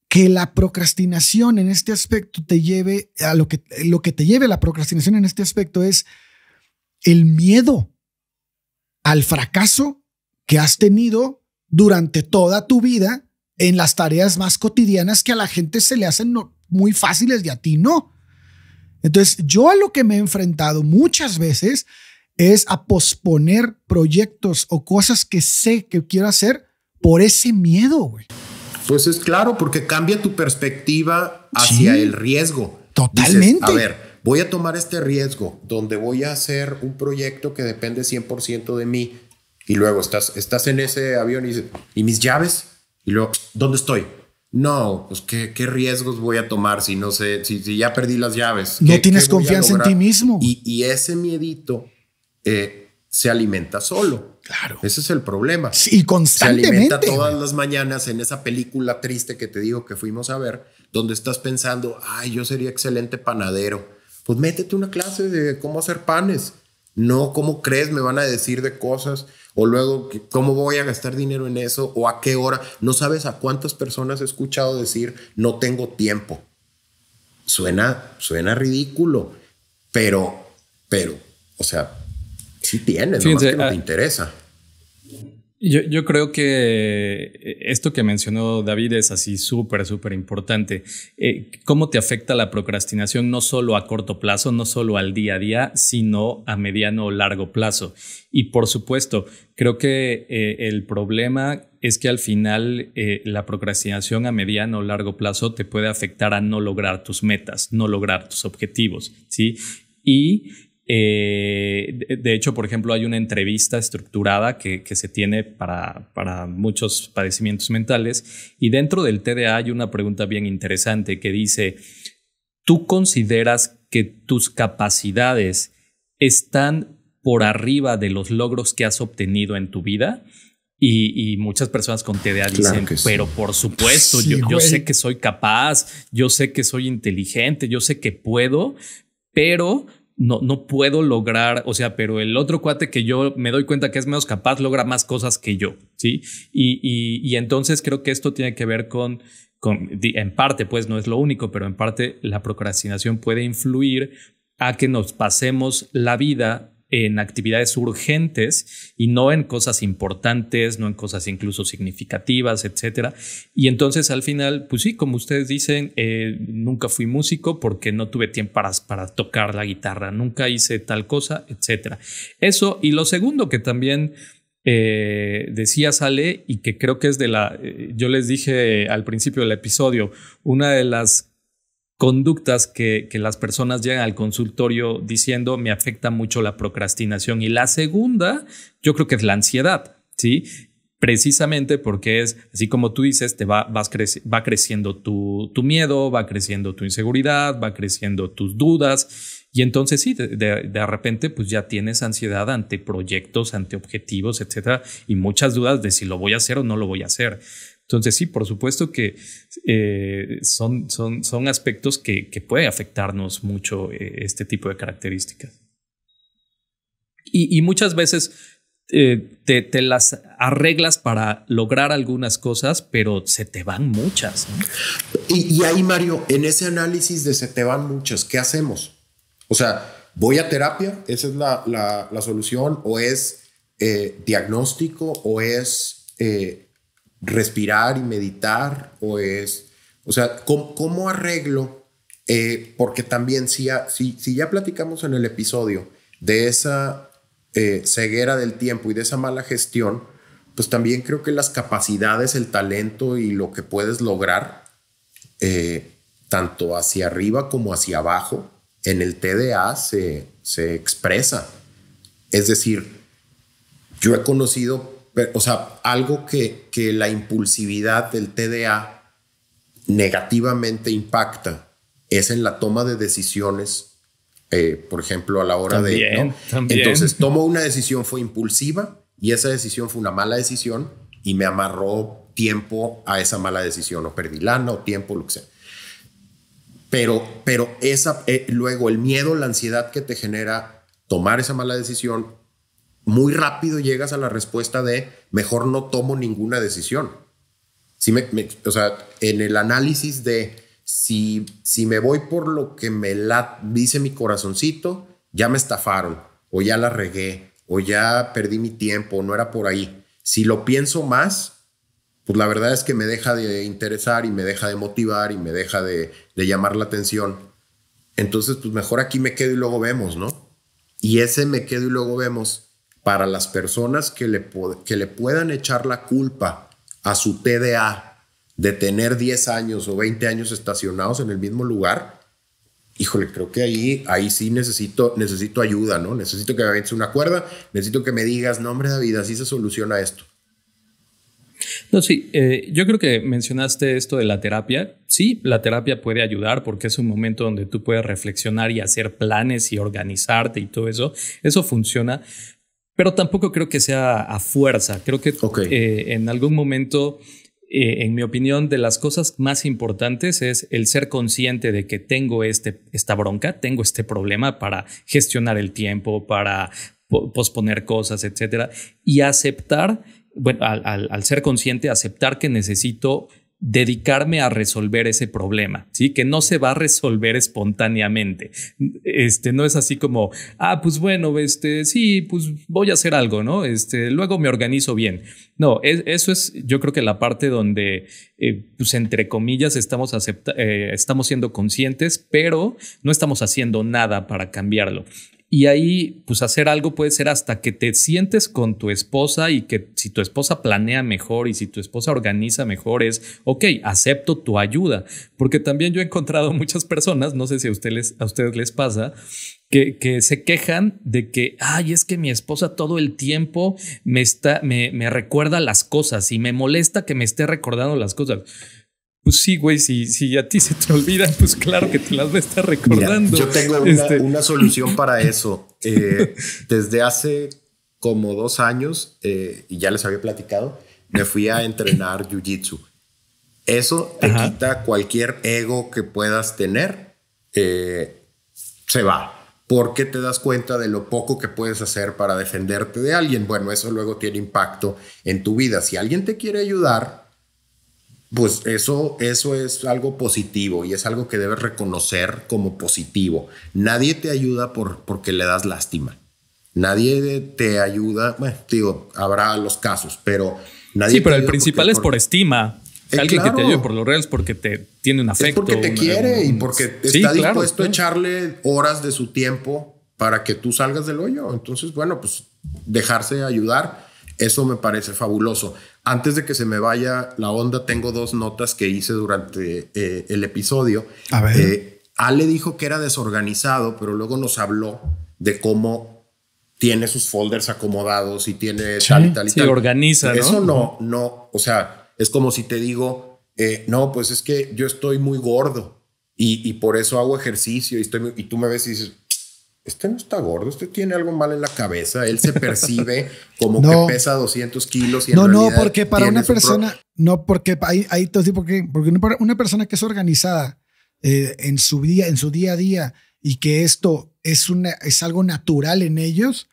A: que la procrastinación en este aspecto te lleve a lo que te lleve a la procrastinación en este aspecto es el miedo al fracaso que has tenido durante toda tu vida en las tareas más cotidianas que a la gente se le hacen muy fáciles y a ti no. Entonces, yo a lo que me he enfrentado muchas veces es a posponer proyectos o cosas que sé que quiero hacer por ese miedo, güey.
C: Pues es claro, porque cambia tu perspectiva hacia el riesgo.
A: Totalmente.
C: Dices, a ver, voy a tomar este riesgo donde voy a hacer un proyecto que depende 100% de mí. Y luego estás en ese avión y dices, ¿y mis llaves? Y luego, ¿dónde estoy? No, pues ¿qué riesgos voy a tomar si no sé, si ya perdí las llaves?
A: No tienes confianza en ti mismo.
C: Y ese miedito se alimenta solo.
A: Claro.
C: Ese es el problema.
A: Sí, constantemente.
C: Se alimenta todas las mañanas en esa película triste que te digo que fuimos a ver, donde estás pensando, ay, yo sería excelente panadero. Pues métete una clase de cómo hacer panes. No, ¿cómo crees? Me van a decir de cosas. O luego, ¿cómo voy a gastar dinero en eso? ¿O a qué hora? No sabes a cuántas personas he escuchado decir, no tengo tiempo. Suena ridículo, pero, o sea, sí tienes, nomás que no te interesa.
B: Yo creo que esto que mencionó David es así súper importante. ¿Cómo te afecta la procrastinación no solo a corto plazo, no solo al día a día, sino a mediano o largo plazo? Y por supuesto, creo que el problema es que al final la procrastinación a mediano o largo plazo te puede afectar a no lograr tus metas, no lograr tus objetivos, ¿sí? Y de hecho, por ejemplo, hay una entrevista estructurada que se tiene para muchos padecimientos mentales, y dentro del TDA hay una pregunta bien interesante que dice: ¿tú consideras que tus capacidades están por arriba de los logros que has obtenido en tu vida? Y muchas personas con TDA dicen, claro, pero por supuesto, sí, yo sé que soy capaz, yo sé que soy inteligente, yo sé que puedo, pero no puedo lograr, o sea, pero el otro cuate que yo me doy cuenta que es menos capaz logra más cosas que yo, ¿sí? Y entonces creo que esto tiene que ver con, en parte, pues no es lo único, pero en parte la procrastinación puede influir a que nos pasemos la vida en actividades urgentes y no en cosas importantes, no en cosas incluso significativas, etcétera. Y entonces al final, pues sí, como ustedes dicen, nunca fui músico porque no tuve tiempo para tocar la guitarra, nunca hice tal cosa, etcétera. Eso, y lo segundo que también decía Sale, y que creo que es yo les dije al principio del episodio, una de las conductas que las personas llegan al consultorio diciendo me afecta mucho la procrastinación, y la segunda yo creo que es la ansiedad, ¿sí? Precisamente porque es así como tú dices, va creciendo tu miedo, va creciendo tu inseguridad, va creciendo tus dudas, y entonces sí, de repente pues ya tienes ansiedad ante proyectos, ante objetivos, etcétera, y muchas dudas de si lo voy a hacer o no lo voy a hacer. Entonces sí, por supuesto que son aspectos que puede afectarnos mucho este tipo de características. Y muchas veces te las arreglas para lograr algunas cosas, pero se te van muchas, ¿no?
C: Y ahí, Mario, en ese análisis de se te van muchas, ¿qué hacemos? O sea, ¿voy a terapia? ¿Esa es la solución? ¿O es diagnóstico? ¿O es respirar y meditar? ¿O sea, ¿cómo arreglo? Porque también si ya platicamos en el episodio de esa ceguera del tiempo y de esa mala gestión, pues también creo que las capacidades, el talento y lo que puedes lograr, tanto hacia arriba como hacia abajo, en el TDA se expresa. Es decir, yo he conocido, o sea, algo que la impulsividad del TDA negativamente impacta es en la toma de decisiones. Por ejemplo, a la hora
B: también.
C: Entonces tomo una decisión, fue impulsiva y esa decisión fue una mala decisión y me amarró tiempo a esa mala decisión, o perdí lana o tiempo, lo que sea. Pero luego el miedo, la ansiedad que te genera tomar esa mala decisión, muy rápido llegas a la respuesta de mejor no tomo ninguna decisión. O sea, en el análisis de si me voy por lo que dice mi corazoncito, ya me estafaron, o ya la regué, o ya perdí mi tiempo, no era por ahí. Si lo pienso más, pues la verdad es que me deja de interesar y me deja de motivar y me deja de llamar la atención. Entonces, pues mejor aquí me quedo y luego vemos, ¿no? Y ese me quedo y luego vemos, para las personas que le puedan echar la culpa a su TDA de tener 10 años o 20 años estacionados en el mismo lugar, híjole, creo que ahí sí necesito ayuda, ¿no? Necesito que me avientes una cuerda, necesito que me digas, no, hombre, David, así se soluciona esto.
B: No, sí, yo creo que mencionaste esto de la terapia. Sí, la terapia puede ayudar porque es un momento donde tú puedes reflexionar y hacer planes y organizarte y todo eso. Eso funciona, pero tampoco creo que sea a fuerza. Creo que en algún momento, en mi opinión, de las cosas más importantes es el ser consciente de que tengo esta bronca, tengo este problema para gestionar el tiempo, para posponer cosas, etcétera, y aceptar. Bueno, al ser consciente, aceptar que necesito dedicarme a resolver ese problema, ¿sí? Que no se va a resolver espontáneamente. No es así como, pues bueno, sí, pues voy a hacer algo, ¿no? Luego me organizo bien. No, eso es, yo creo que la parte donde, pues entre comillas, estamos siendo conscientes, pero no estamos haciendo nada para cambiarlo. Y ahí, pues hacer algo puede ser hasta que te sientes con tu esposa y que si tu esposa planea mejor y si tu esposa organiza mejor es, ok, acepto tu ayuda. Porque también yo he encontrado muchas personas, no sé si a ustedes les pasa, que se quejan de que, es que mi esposa todo el tiempo me recuerda las cosas y me molesta que me esté recordando las cosas. Pues sí, güey, si a ti se te olvidan, pues claro que te las va a estar recordando.
C: Mira, yo tengo una solución para eso. Desde hace como 2 años, y ya les había platicado, me fui a entrenar jiu-jitsu. Eso te quita cualquier ego que puedas tener. Se va. Porque te das cuenta de lo poco que puedes hacer para defenderte de alguien. Bueno, eso luego tiene impacto en tu vida. Si alguien te quiere ayudar, pues eso es algo positivo y es algo que debes reconocer como positivo. Nadie te ayuda porque le das lástima. Nadie te ayuda, bueno, digo, habrá los casos, pero nadie.
B: Sí, pero el principal es por estima. Alguien
C: claro,
B: que te ayude por lo real es porque te tiene un afecto.
C: Es porque te quiere y porque está dispuesto a echarle horas de su tiempo para que tú salgas del hoyo. Entonces, bueno, pues dejarse ayudar, eso me parece fabuloso. Antes de que se me vaya la onda, tengo 2 notas que hice durante el episodio.
A: A ver.
C: Ale dijo que era desorganizado, pero luego nos habló de cómo tiene sus folders acomodados y tiene tal y tal y tal.
B: Organiza, ¿no?
C: Eso no, o sea, es como si te digo, no, pues es que yo estoy muy gordo y por eso hago ejercicio y tú me ves y dices, no está gordo, tiene algo mal en la cabeza. Él se percibe como que pesa 200 kilos. Y
A: no, porque para una persona, porque hay todo tipo, porque una persona que es organizada en su día a día y que esto es algo natural en ellos,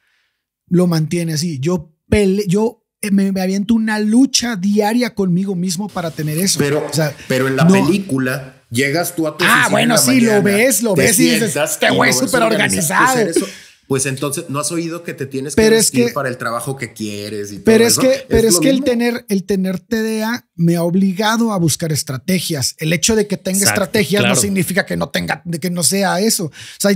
A: lo mantiene así. Yo me aviento una lucha diaria conmigo mismo para tener eso.
C: Pero,
A: o sea,
C: pero en la película llegas tú a tu oficina.
A: Bueno, sí,
C: mañana,
A: lo ves y dices, este güey es súper organizado.
C: Pues entonces no has oído que te tienes que vestir para el trabajo que quieres. Y
A: pero
C: todo
A: es que el tener TDA me ha obligado a buscar estrategias. El hecho de que tenga estrategias no significa que no sea eso. O sea,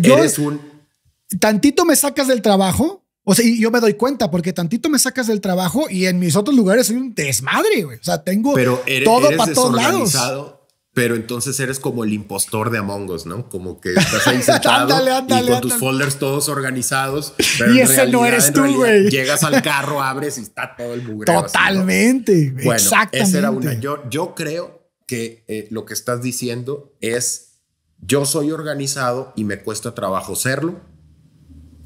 A: tantito me sacas del trabajo. O sea, y yo me doy cuenta porque tantito me sacas del trabajo y en mis otros lugares soy un desmadre, güey. O sea, tengo todo para todos lados.
C: Pero entonces eres como el impostor de Among Us, ¿no? Como que estás ahí sentado y con tus folders todos organizados. Pero
A: y ese no eres tú, güey.
C: Llegas al carro, abres y está todo el mugreo.
A: Totalmente.
C: Así, ¿no? Bueno,
A: exactamente.
C: Esa era una. Yo creo que lo que estás diciendo es yo soy organizado y me cuesta trabajo serlo.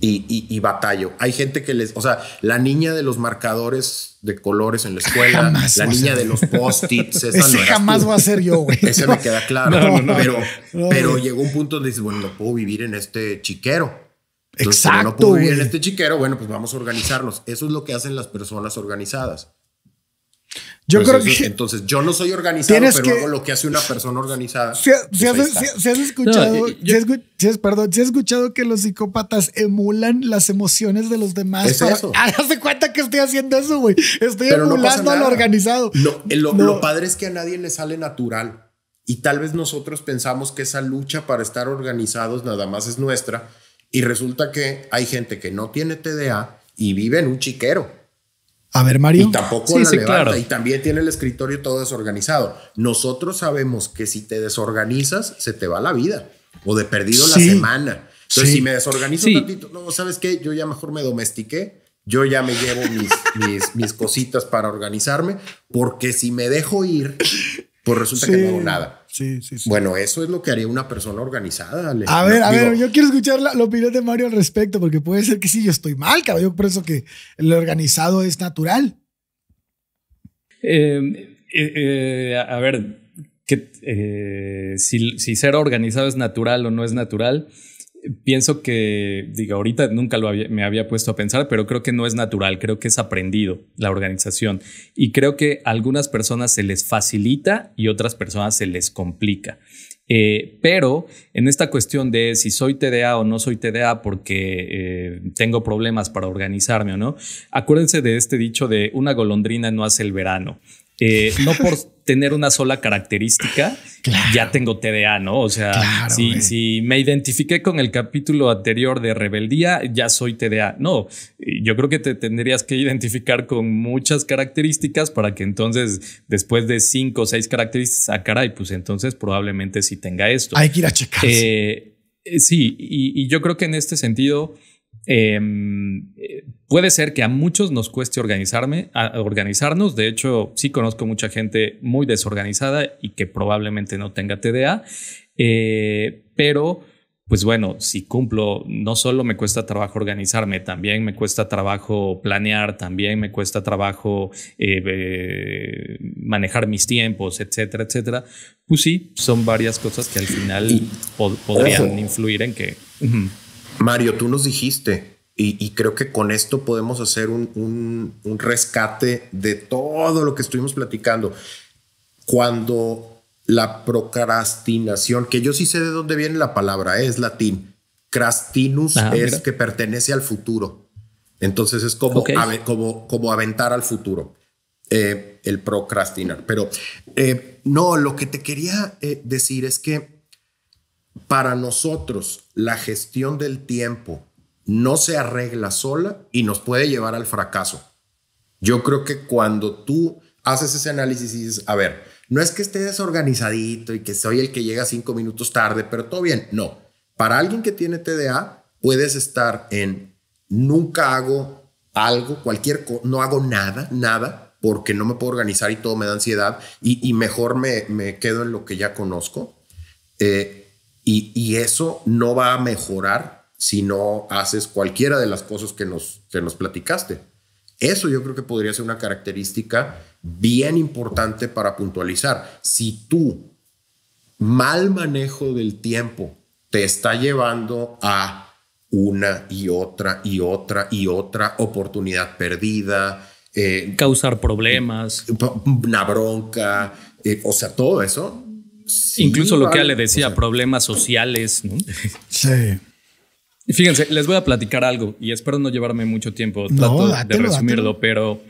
C: Y batallo. Hay gente que o sea, la niña de los marcadores de colores en la escuela, la niña de los post-its, esa no
A: jamás va a ser yo, güey.
C: Ese me queda claro. Pero llegó un punto donde dices, bueno, no puedo vivir en este chiquero. Entonces, exacto. Como no puedo vivir en este chiquero, bueno, pues vamos a organizarnos. Eso es lo que hacen las personas organizadas.
A: Yo creo que
C: entonces yo no soy organizado, pero hago lo que hace una persona organizada.
A: Si has escuchado que los psicópatas emulan las emociones de los demás.
C: Es eso.
A: Haz de cuenta que estoy haciendo eso, güey. Estoy emulando a lo organizado.
C: Lo padre es que a nadie le sale natural. Y tal vez nosotros pensamos que esa lucha para estar organizados nada más es nuestra. Y resulta que hay gente que no tiene TDA y vive en un chiquero.
A: A ver, Mario.
C: Y tampoco la levanta. Claro. Y también tiene el escritorio todo desorganizado. Nosotros sabemos que si te desorganizas, se te va la vida. O de perdido la semana. Entonces, si me desorganizo un ratito, no, ¿sabes qué? Yo ya mejor me domestiqué. Yo ya me llevo mis cositas para organizarme. Porque si me dejo ir, pues resulta que no hago nada.
A: Sí.
C: Bueno, eso es lo que haría una persona organizada.
A: A ver, yo quiero escuchar la opinión de Mario al respecto, porque puede ser que sí, yo estoy mal, cabrón. Yo por eso que el organizado es natural.
B: A ver, si ser organizado es natural o no es natural, pienso que, ahorita nunca me había puesto a pensar, pero creo que no es natural, creo que es aprendido la organización. Y creo que a algunas personas se les facilita y otras personas se les complica. Pero en esta cuestión de si soy TDA o no soy TDA porque tengo problemas para organizarme o no, acuérdense de este dicho de una golondrina no hace el verano. No por tener una sola característica, ya tengo TDA, ¿no? O sea, si me identifiqué con el capítulo anterior de rebeldía, ya soy TDA. No, yo creo que te tendrías que identificar con muchas características para que entonces, después de 5 o 6 características, caray, pues entonces probablemente sí tenga esto.
A: Hay que ir a checarse.
B: Sí, y yo creo que en este sentido puede ser que a muchos nos cueste organizarnos. De hecho, sí conozco mucha gente muy desorganizada y que probablemente no tenga TDA. Pero, pues bueno, si cumplo, no solo me cuesta trabajo organizarme, también me cuesta trabajo planear, también me cuesta trabajo manejar mis tiempos, etcétera, etcétera. Pues sí, son varias cosas que al final podrían influir en que...
C: Mario, tú nos dijiste, y creo que con esto podemos hacer un rescate de todo lo que estuvimos platicando. Cuando la procrastinación, que yo sí sé de dónde viene la palabra, es latín. Crastinus es que pertenece al futuro. Entonces es como, como aventar al futuro, el procrastinar. Pero no, lo que te quería decir es que para nosotros, la gestión del tiempo no se arregla sola y nos puede llevar al fracaso. Yo creo que cuando tú haces ese análisis y dices, a ver, no es que esté desorganizadito y que soy el que llega 5 minutos tarde, pero todo bien. No, para alguien que tiene TDA, puedes estar en nunca hago algo, no hago nada, porque no me puedo organizar y todo me da ansiedad y mejor me quedo en lo que ya conozco. Y eso no va a mejorar si no haces cualquiera de las cosas que nos platicaste. Eso yo creo que podría ser una característica bien importante para puntualizar. Si tú mal manejo del tiempo te está llevando a una y otra y otra y otra oportunidad perdida.
B: Causar problemas.
C: Una bronca, o sea, todo eso. Sí,
B: incluso lo que Ale decía, problemas sociales, ¿no?
A: Sí.
B: Y fíjense, les voy a platicar algo y espero no llevarme mucho tiempo. Trato de resumirlo, pero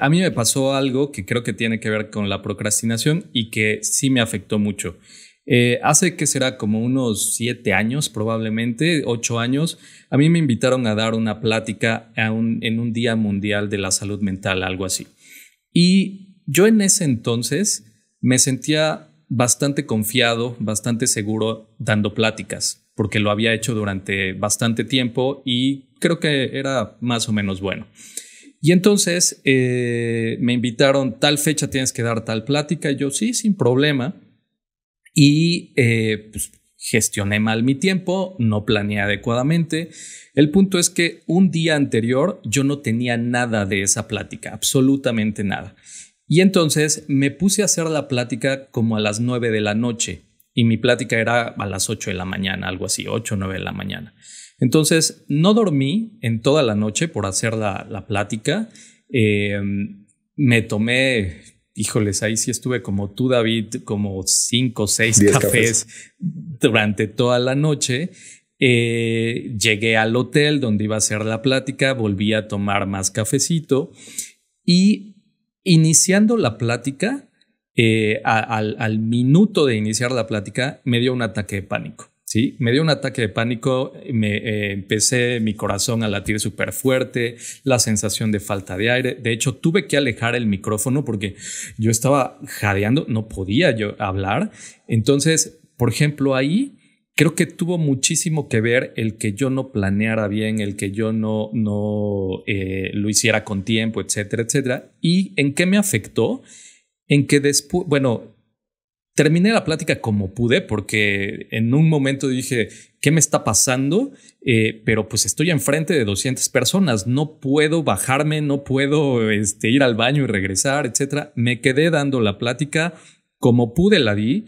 B: a mí me pasó algo que creo que tiene que ver con la procrastinación y que sí me afectó mucho. Hace que será como unos 7 años, probablemente 8 años, a mí me invitaron a dar una plática en un Día Mundial de la Salud Mental, algo así. Y yo en ese entonces me sentía bastante confiado, bastante seguro dando pláticas, porque lo había hecho durante bastante tiempo y creo que era más o menos bueno. Y entonces me invitaron, tal fecha tienes que dar tal plática, y yo sí, sin problema. Y pues gestioné mal mi tiempo, no planeé adecuadamente. El punto es que un día anterior yo no tenía nada de esa plática, absolutamente nada. Y entonces me puse a hacer la plática como a las 9 de la noche y mi plática era a las 8 de la mañana, algo así, 8 o 9 de la mañana. Entonces no dormí en toda la noche por hacer la plática. Me tomé, híjoles, ahí sí estuve como tú, David, como 5 o 6 cafés durante toda la noche. Llegué al hotel donde iba a hacer la plática, volví a tomar más cafecito y iniciando la plática, al minuto de iniciar la plática, me dio un ataque de pánico. Sí, me dio un ataque de pánico, empecé mi corazón a latir súper fuerte, la sensación de falta de aire. De hecho, tuve que alejar el micrófono porque yo estaba jadeando, no podía yo hablar. Entonces, por ejemplo, ahí creo que tuvo muchísimo que ver el que yo no planeara bien, el que yo no lo hiciera con tiempo, etcétera, etcétera. ¿Y en qué me afectó? En que después, bueno, terminé la plática como pude porque en un momento dije, ¿qué me está pasando? Pero pues estoy enfrente de 200 personas, no puedo bajarme, no puedo ir al baño y regresar, etcétera. Me quedé dando la plática como pude, la di.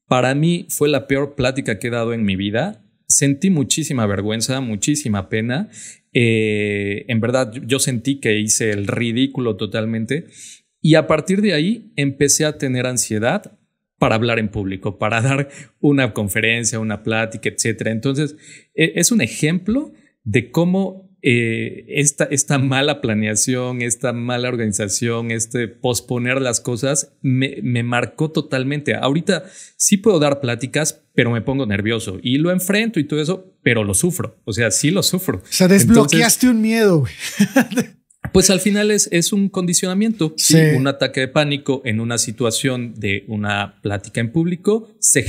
B: Para mí fue la peor plática que he dado en mi vida. Sentí muchísima vergüenza, muchísima pena. En verdad, yo sentí que hice el ridículo totalmente. Y a partir de ahí empecé a tener ansiedad para hablar en público, para dar una conferencia, una plática, etcétera. Entonces, es un ejemplo de cómo esta mala planeación, esta mala organización, posponer las cosas me marcó totalmente. Ahorita sí puedo dar pláticas, pero me pongo nervioso y lo enfrento y todo eso, pero lo sufro. O sea, sí lo sufro. O
A: sea, desbloqueaste un miedo, güey.
B: Pues al final es un condicionamiento. Sí. Un ataque de pánico en una situación de una plática en público se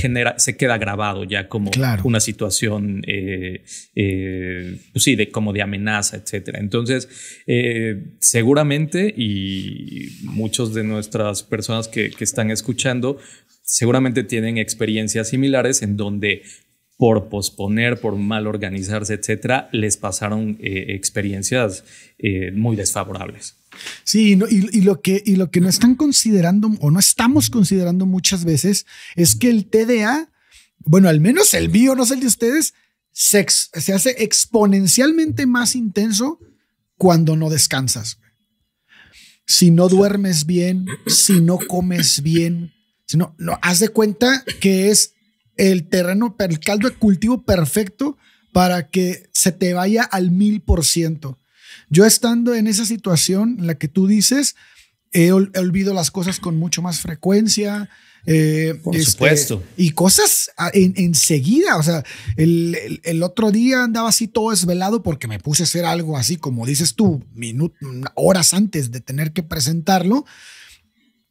B: queda grabado ya como una situación pues sí, como de amenaza, etcétera. Entonces, seguramente, y muchos de nuestras personas que están escuchando seguramente tienen experiencias similares en donde por posponer, por mal organizarse, etcétera, les pasaron experiencias muy desfavorables.
A: Sí, y lo que no están considerando o no estamos considerando muchas veces es que el TDA, bueno, al menos el mío, no sé el de ustedes, se hace exponencialmente más intenso cuando no descansas. Si no duermes bien, si no comes bien, si no, haz de cuenta que es el caldo de cultivo perfecto para que se te vaya al 1000%. Yo estando en esa situación en la que tú dices, olvido las cosas con mucho más frecuencia.
B: Por supuesto.
A: Y cosas enseguida. O sea, el otro día andaba así todo desvelado porque me puse a hacer algo así, como dices tú, horas antes de tener que presentarlo.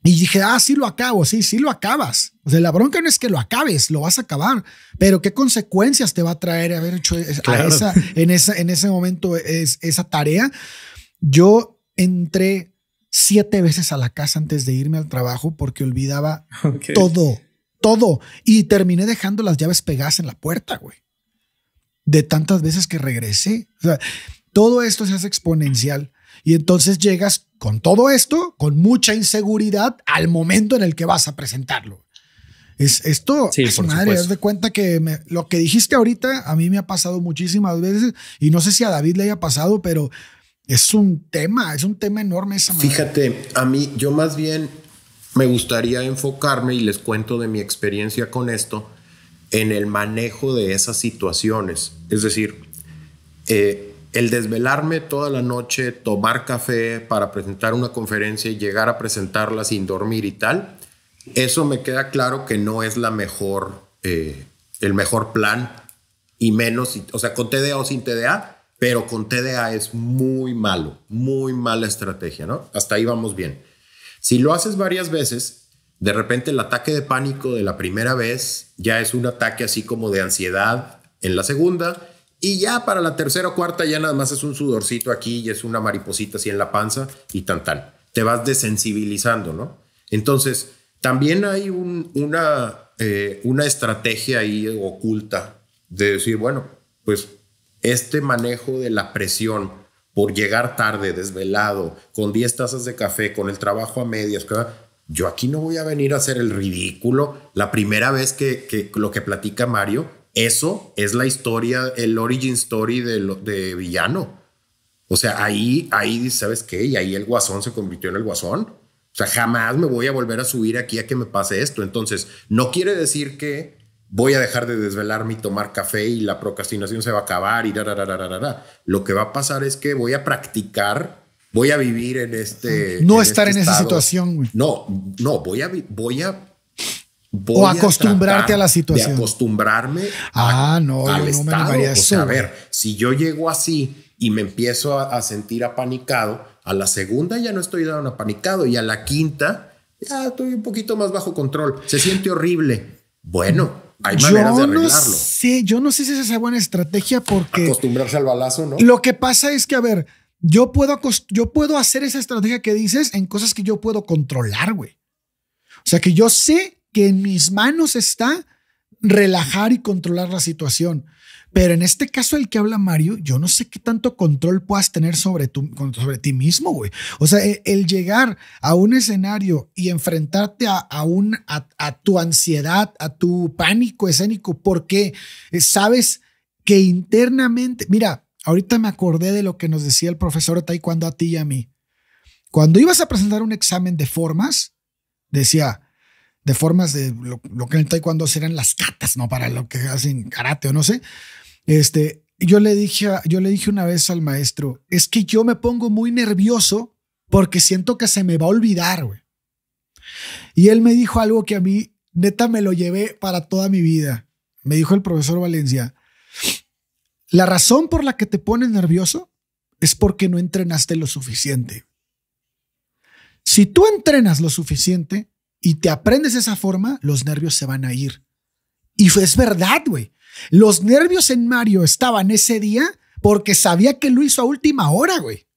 A: Y dije, sí lo acabo, sí lo acabas. O sea, la bronca no es que lo acabes, lo vas a acabar, pero qué consecuencias te va a traer haber hecho en ese momento esa tarea. Yo entré 7 veces a la casa antes de irme al trabajo porque olvidaba todo. Y terminé dejando las llaves pegadas en la puerta, güey. De tantas veces que regresé. O sea, todo esto se hace exponencial. Y entonces llegas con todo esto, con mucha inseguridad al momento en el que vas a presentarlo. Esto,
B: sí, por
A: madre, haz de cuenta que lo que dijiste ahorita a mí me ha pasado muchísimas veces y no sé si a David le haya pasado, pero es un tema enorme esa madre.
C: Fíjate, a mí, yo más bien me gustaría enfocarme, y les cuento de mi experiencia con esto, en el manejo de esas situaciones. Es decir, el desvelarme toda la noche, tomar café para presentar una conferencia y llegar a presentarla sin dormir y tal, eso me queda claro que no es el mejor plan, y menos, o sea, con TDA o sin TDA, pero con TDA es muy malo, muy mala estrategia, ¿no? Hasta ahí vamos bien. Si lo haces varias veces, de repente el ataque de pánico de la primera vez ya es un ataque así como de ansiedad en la segunda, y ya para la tercera o cuarta ya nada más es un sudorcito aquí y es una mariposita así en la panza y tan. Te vas desensibilizando, ¿no? Entonces, también hay una estrategia ahí oculta de decir, bueno, pues este manejo de la presión por llegar tarde, desvelado, con 10 tazas de café, con el trabajo a medias, yo aquí no voy a venir a hacer el ridículo. La primera vez que lo que platica Mario, eso es la historia, el origin story de villano. O sea, ahí, ¿sabes qué? Y ahí el Guasón se convirtió en el Guasón. O sea, jamás me voy a volver a subir aquí a que me pase esto. Entonces, no quiere decir que voy a dejar de desvelarme y tomar café y la procrastinación se va a acabar y Lo que va a pasar es que voy a practicar, voy a vivir en
A: no estar en esa situación, güey.
C: No, voy a
A: o acostumbrarte a la situación.
C: De acostumbrarme
A: al
C: estado.
A: No me animaría a eso.
C: O sea, a ver, si yo llego así y me empiezo a sentir apanicado, a la segunda ya no estoy tan apanicado y a la quinta ya estoy un poquito más bajo control. Se siente horrible. Bueno, hay maneras de arreglarlo.
A: Yo no sé si esa es una buena estrategia porque...
C: Acostumbrarse al balazo, ¿no?
A: Lo que pasa es que, a ver, yo puedo hacer esa estrategia que dices en cosas que yo puedo controlar, güey. O sea, que yo sé que en mis manos está relajar y controlar la situación. Pero en este caso el que habla Mario, yo no sé qué tanto control puedas tener sobre ti mismo, güey. O sea, el llegar a un escenario y enfrentarte a tu ansiedad, a tu pánico escénico, porque sabes que internamente, mira, ahorita me acordé de lo que nos decía el profesor de taekwondo a ti y a mí. Cuando ibas a presentar un examen de formas, decía, de formas de lo que en el taekwondo serán las katas, ¿no? Para lo que hacen karate o no sé. Yo le dije una vez al maestro, es que yo me pongo muy nervioso porque siento que se me va a olvidar, güey. Y él me dijo algo que a mí, neta, me lo llevé para toda mi vida. Me dijo el profesor Valencia, la razón por la que te pones nervioso es porque no entrenaste lo suficiente. Si tú entrenas lo suficiente y te aprendes esa forma, los nervios se van a ir. Y es verdad, güey. Los nervios en Mario estaban ese día porque sabía que lo hizo a última hora, güey.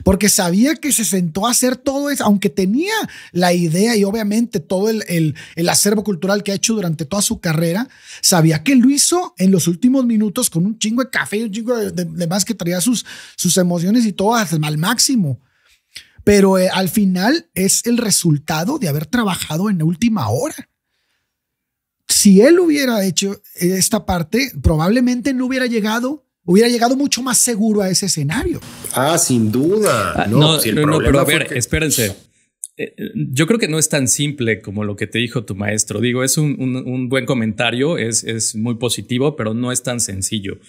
A: Porque sabía que se sentó a hacer todo eso, aunque tenía la idea y obviamente todo el acervo cultural que ha hecho durante toda su carrera, sabía que lo hizo en los últimos minutos con un chingo de café y un chingo de más que traía sus emociones y todo al máximo. Pero al final es el resultado de haber trabajado en la última hora. Si él hubiera hecho esta parte, probablemente no hubiera llegado mucho más seguro a ese escenario.
C: Sin duda.
B: Pero a ver, espérense. Yo creo que no es tan simple como lo que te dijo tu maestro. Digo, es un buen comentario, es muy positivo, pero no es tan sencillo.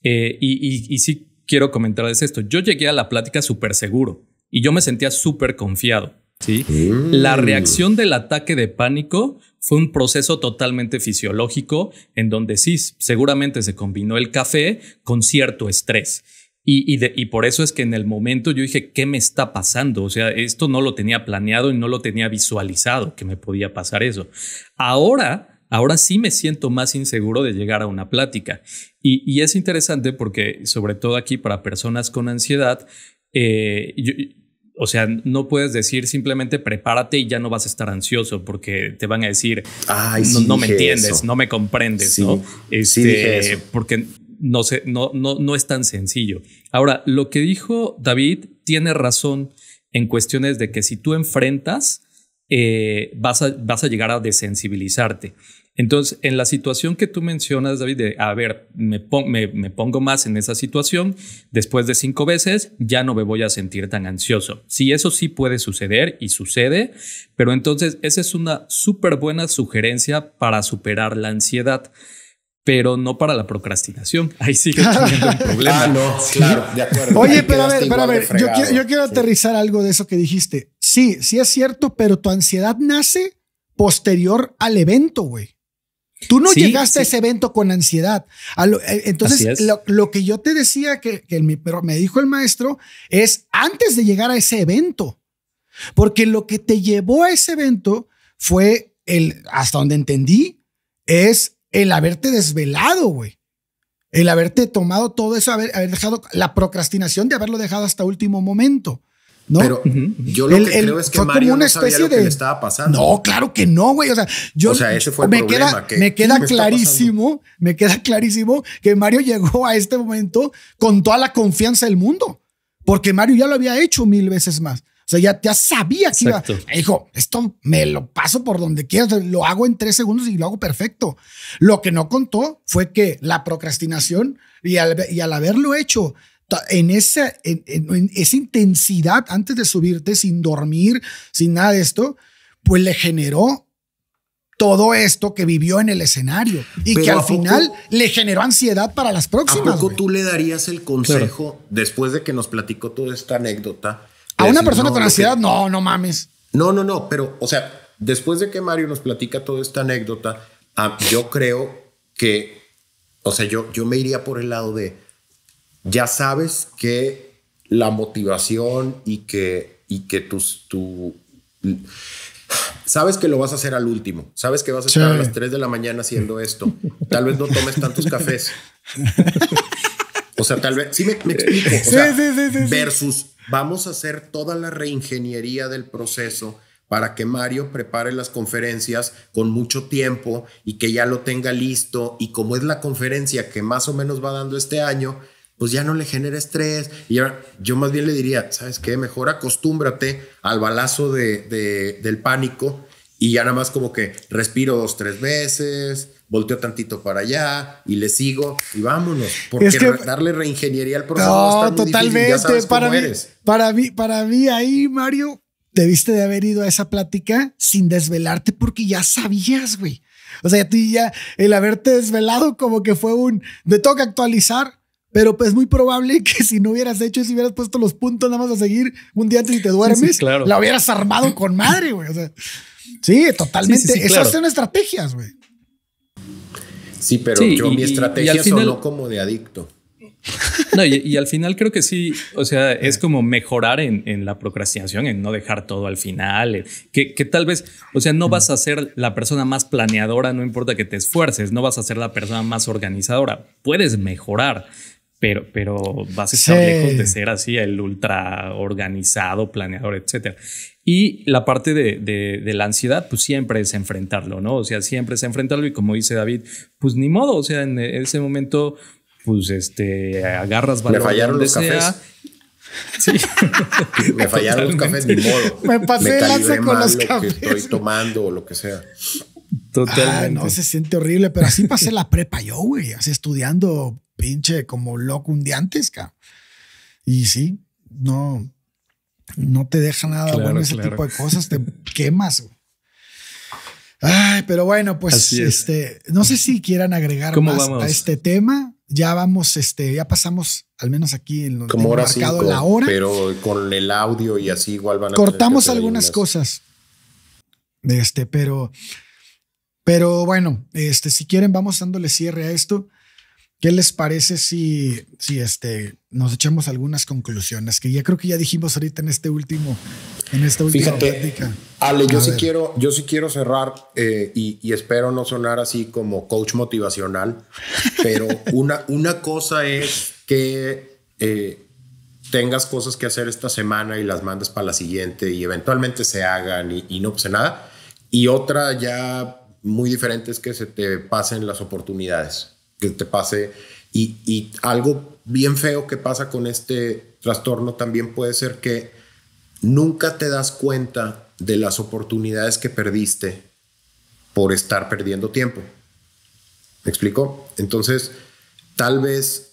B: Y sí quiero comentarles esto. Yo llegué a la plática súper seguro y yo me sentía súper confiado. ¿Sí? La reacción del ataque de pánico fue un proceso totalmente fisiológico en donde sí, seguramente se combinó el café con cierto estrés. Y por eso es que en el momento yo dije, ¿qué me está pasando? O sea, esto no lo tenía planeado y no lo tenía visualizado que me podía pasar eso. Ahora sí me siento más inseguro de llegar a una plática. Y es interesante porque, sobre todo aquí para personas con ansiedad, o sea, no puedes decir simplemente prepárate y ya no vas a estar ansioso porque te van a decir, no me entiendes, eso. No me comprendes, sí, ¿no?
C: Sí dije eso.
B: Porque no sé, no es tan sencillo. Ahora, lo que dijo David tiene razón en cuestiones de que si tú enfrentas vas a llegar a desensibilizarte. Entonces, en la situación que tú mencionas, David, de, a ver, me pongo más en esa situación, después de 5 veces ya no me voy a sentir tan ansioso. Sí, eso sí puede suceder y sucede, pero entonces esa es una súper buena sugerencia para superar la ansiedad, pero no para la procrastinación. Ahí sigue teniendo un problema.
C: No, claro, de acuerdo.
A: Oye, pero a ver, yo quiero aterrizar algo de eso que dijiste. Sí es cierto, pero tu ansiedad nace posterior al evento, güey. Tú no llegaste a ese evento con ansiedad. Entonces, lo que yo te decía pero me dijo el maestro es antes de llegar a ese evento, porque lo que te llevó a ese evento fue hasta donde entendí, es el haberte desvelado, güey. El haberte tomado todo eso, haber dejado la procrastinación de haberlo dejado hasta último momento. ¿No?
C: Pero yo lo que creo es que Mario no sabía lo que le estaba pasando.
A: No, claro que no, güey. O sea, ese fue el problema. Me queda clarísimo que Mario llegó a este momento con toda la confianza del mundo, porque Mario ya lo había hecho 1000 veces más. O sea, ya sabía que iba. Dijo, esto me lo paso por donde quiera, lo hago en 3 segundos y lo hago perfecto. Lo que no contó fue que la procrastinación y al haberlo hecho en esa intensidad antes de subirte, sin dormir, sin nada de esto, pues le generó todo esto que vivió en el escenario y que al final le generó ansiedad para las próximas.
C: ¿A poco tú le darías el consejo después de que nos platicó toda esta anécdota?
A: A una persona con ansiedad, no mames.
C: No, pero, o sea, después de que Mario nos platica toda esta anécdota, yo creo que, o sea, yo me iría por el lado de, ya sabes que la motivación y que tú sabes que lo vas a hacer al último, sabes que vas a estar a las 3 de la mañana haciendo esto, tal vez no tomes tantos cafés. O sea, tal vez, sí me explico. O sea, versus vamos a hacer toda la reingeniería del proceso para que Mario prepare las conferencias con mucho tiempo y que ya lo tenga listo. Y como es la conferencia que más o menos va dando este año, pues ya no le genera estrés. Y yo más bien le diría, ¿sabes qué? Mejor acostúmbrate al balazo del pánico y ya nada más como que respiro 2, 3 veces, volteo tantito para allá y le sigo y vámonos. Porque es que darle reingeniería al proceso no está muy
A: totalmente
C: difícil, ya sabes cómo eres.
A: Para mí ahí, Mario, debiste de haber ido a esa plática sin desvelarte porque ya sabías, güey. O sea, ya el haberte desvelado como que fue me toca actualizar. Pero pues es muy probable que si no hubieras hecho eso, si hubieras puesto los puntos nada más a seguir un día antes y te duermes, claro, la hubieras armado con madre, güey. O sea, sí, totalmente. Sí, claro. Esas son estrategias, güey.
C: Sí, pero mi estrategia sonó como de adicto.
B: No, y al final creo que sí, o sea, es como mejorar en la procrastinación, en no dejar todo al final, que tal vez, o sea, no vas a ser la persona más planeadora, no importa que te esfuerces, no vas a ser la persona más organizadora, puedes mejorar, pero vas a estar lejos de ser así el ultra organizado, planeador, etcétera. Y la parte de la ansiedad, pues siempre es enfrentarlo, ¿no? O sea, siempre es enfrentarlo y como dice David, pues ni modo, o sea, en ese momento, pues agarras valor.
C: Me fallaron los cafés.
B: Sí.
C: Me fallaron los cafés, ni modo.
A: Me pasé de lanza con los cafés.
C: Que estoy tomando o lo que sea.
A: Totalmente. No, se siente horrible, pero así pasé la prepa yo, güey, así estudiando pinche como loco un día antes, cabrón. Y sí, no te deja nada bueno ese tipo de cosas, te quemas, güey. Ay, pero bueno, pues no sé si quieran agregar más a este tema. Ya vamos, ya pasamos, al menos aquí en lo
C: como hora
A: marcado
C: 5,
A: la hora.
C: Pero con el audio y así igual van a
A: cortamos algunas cosas. Pero bueno, si quieren, vamos dándole cierre a esto. ¿Qué les parece si nos echamos algunas conclusiones? Que ya creo que ya dijimos ahorita en esta última plática.
C: Ale, yo sí quiero cerrar y espero no sonar así como coach motivacional, pero una cosa es que tengas cosas que hacer esta semana y las mandes para la siguiente y eventualmente se hagan y no pase nada. Y otra ya muy diferente es que se te pasen las oportunidades. Que te pase y algo bien feo que pasa con este trastorno también puede ser que nunca te das cuenta de las oportunidades que perdiste por estar perdiendo tiempo. ¿Me explico? Entonces, tal vez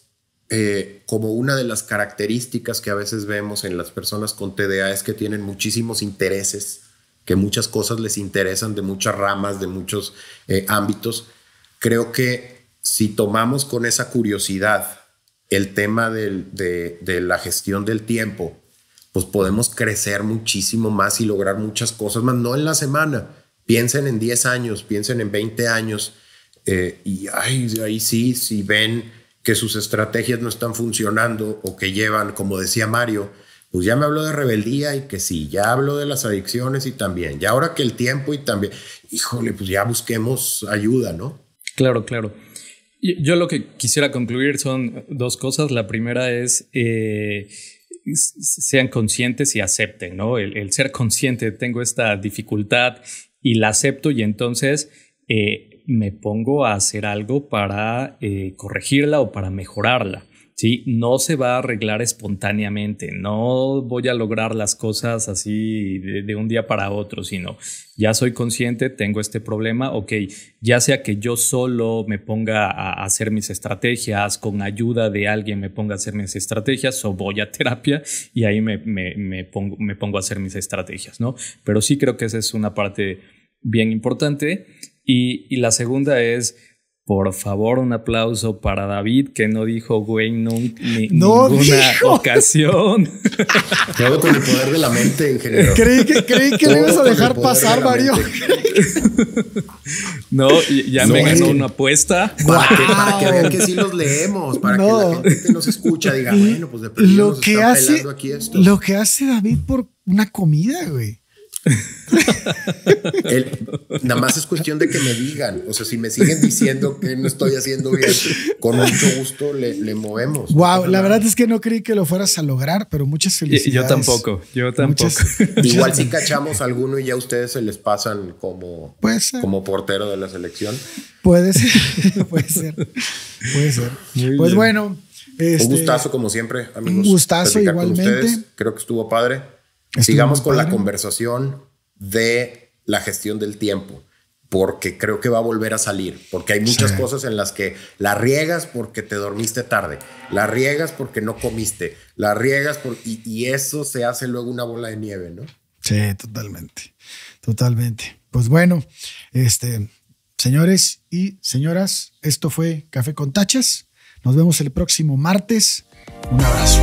C: como una de las características que a veces vemos en las personas con TDA es que tienen muchísimos intereses, que muchas cosas les interesan de muchas ramas, de muchos ámbitos. Creo que si tomamos con esa curiosidad el tema de la gestión del tiempo, pues podemos crecer muchísimo más y lograr muchas cosas más, no en la semana. Piensen en 10 años, piensen en 20 años y ahí sí, si ven que sus estrategias no están funcionando o que llevan, como decía Mario, pues ya me habló de rebeldía y que sí, ya habló de las adicciones y también, ya ahora que el tiempo y también, híjole, pues ya busquemos ayuda, ¿no?
B: Claro, claro. Yo lo que quisiera concluir son dos cosas. La primera es sean conscientes y acepten, ¿no? El ser consciente, tengo esta dificultad y la acepto y entonces me pongo a hacer algo para corregirla o para mejorarla, ¿sí? No se va a arreglar espontáneamente, no voy a lograr las cosas así de un día para otro, sino ya soy consciente, tengo este problema, ok, ya sea que yo solo me ponga a hacer mis estrategias, con ayuda de alguien me ponga a hacer mis estrategias o voy a terapia y ahí me pongo a hacer mis estrategias, ¿no? Pero sí creo que esa es una parte bien importante. Y la segunda es, por favor, un aplauso para David, que no dijo güey ninguna ocasión.
C: Todo con el poder de la mente, ingeniero.
A: Creí que le ibas a dejar pasar, Mario.
B: No, ya me ganó una apuesta.
C: Para que vean que sí los leemos, para que la gente que nos escucha diga, bueno, pues de perdido nos están pelando aquí esto.
A: Lo que hace David por una comida, güey.
C: Nada más es cuestión de que me digan, o sea, si me siguen diciendo que no estoy haciendo bien, con mucho gusto le movemos.
A: Wow, la verdad es que no creí que lo fueras a lograr, pero muchas felicidades.
B: Yo tampoco.
C: Igual si cachamos alguno y ya ustedes se les pasan como portero de la selección.
A: Puede ser. Pues bueno,
C: un gustazo como siempre, amigos.
A: Un gustazo igualmente.
C: Creo que estuvo padre. Sigamos con la conversación de la gestión del tiempo, porque creo que va a volver a salir, porque hay muchas cosas en las que la riegas porque te dormiste tarde, la riegas porque no comiste, la riegas y eso se hace luego una bola de nieve, ¿no?
A: Sí, totalmente. Pues bueno, señores y señoras, esto fue Café con Tachas. Nos vemos el próximo martes. Un abrazo.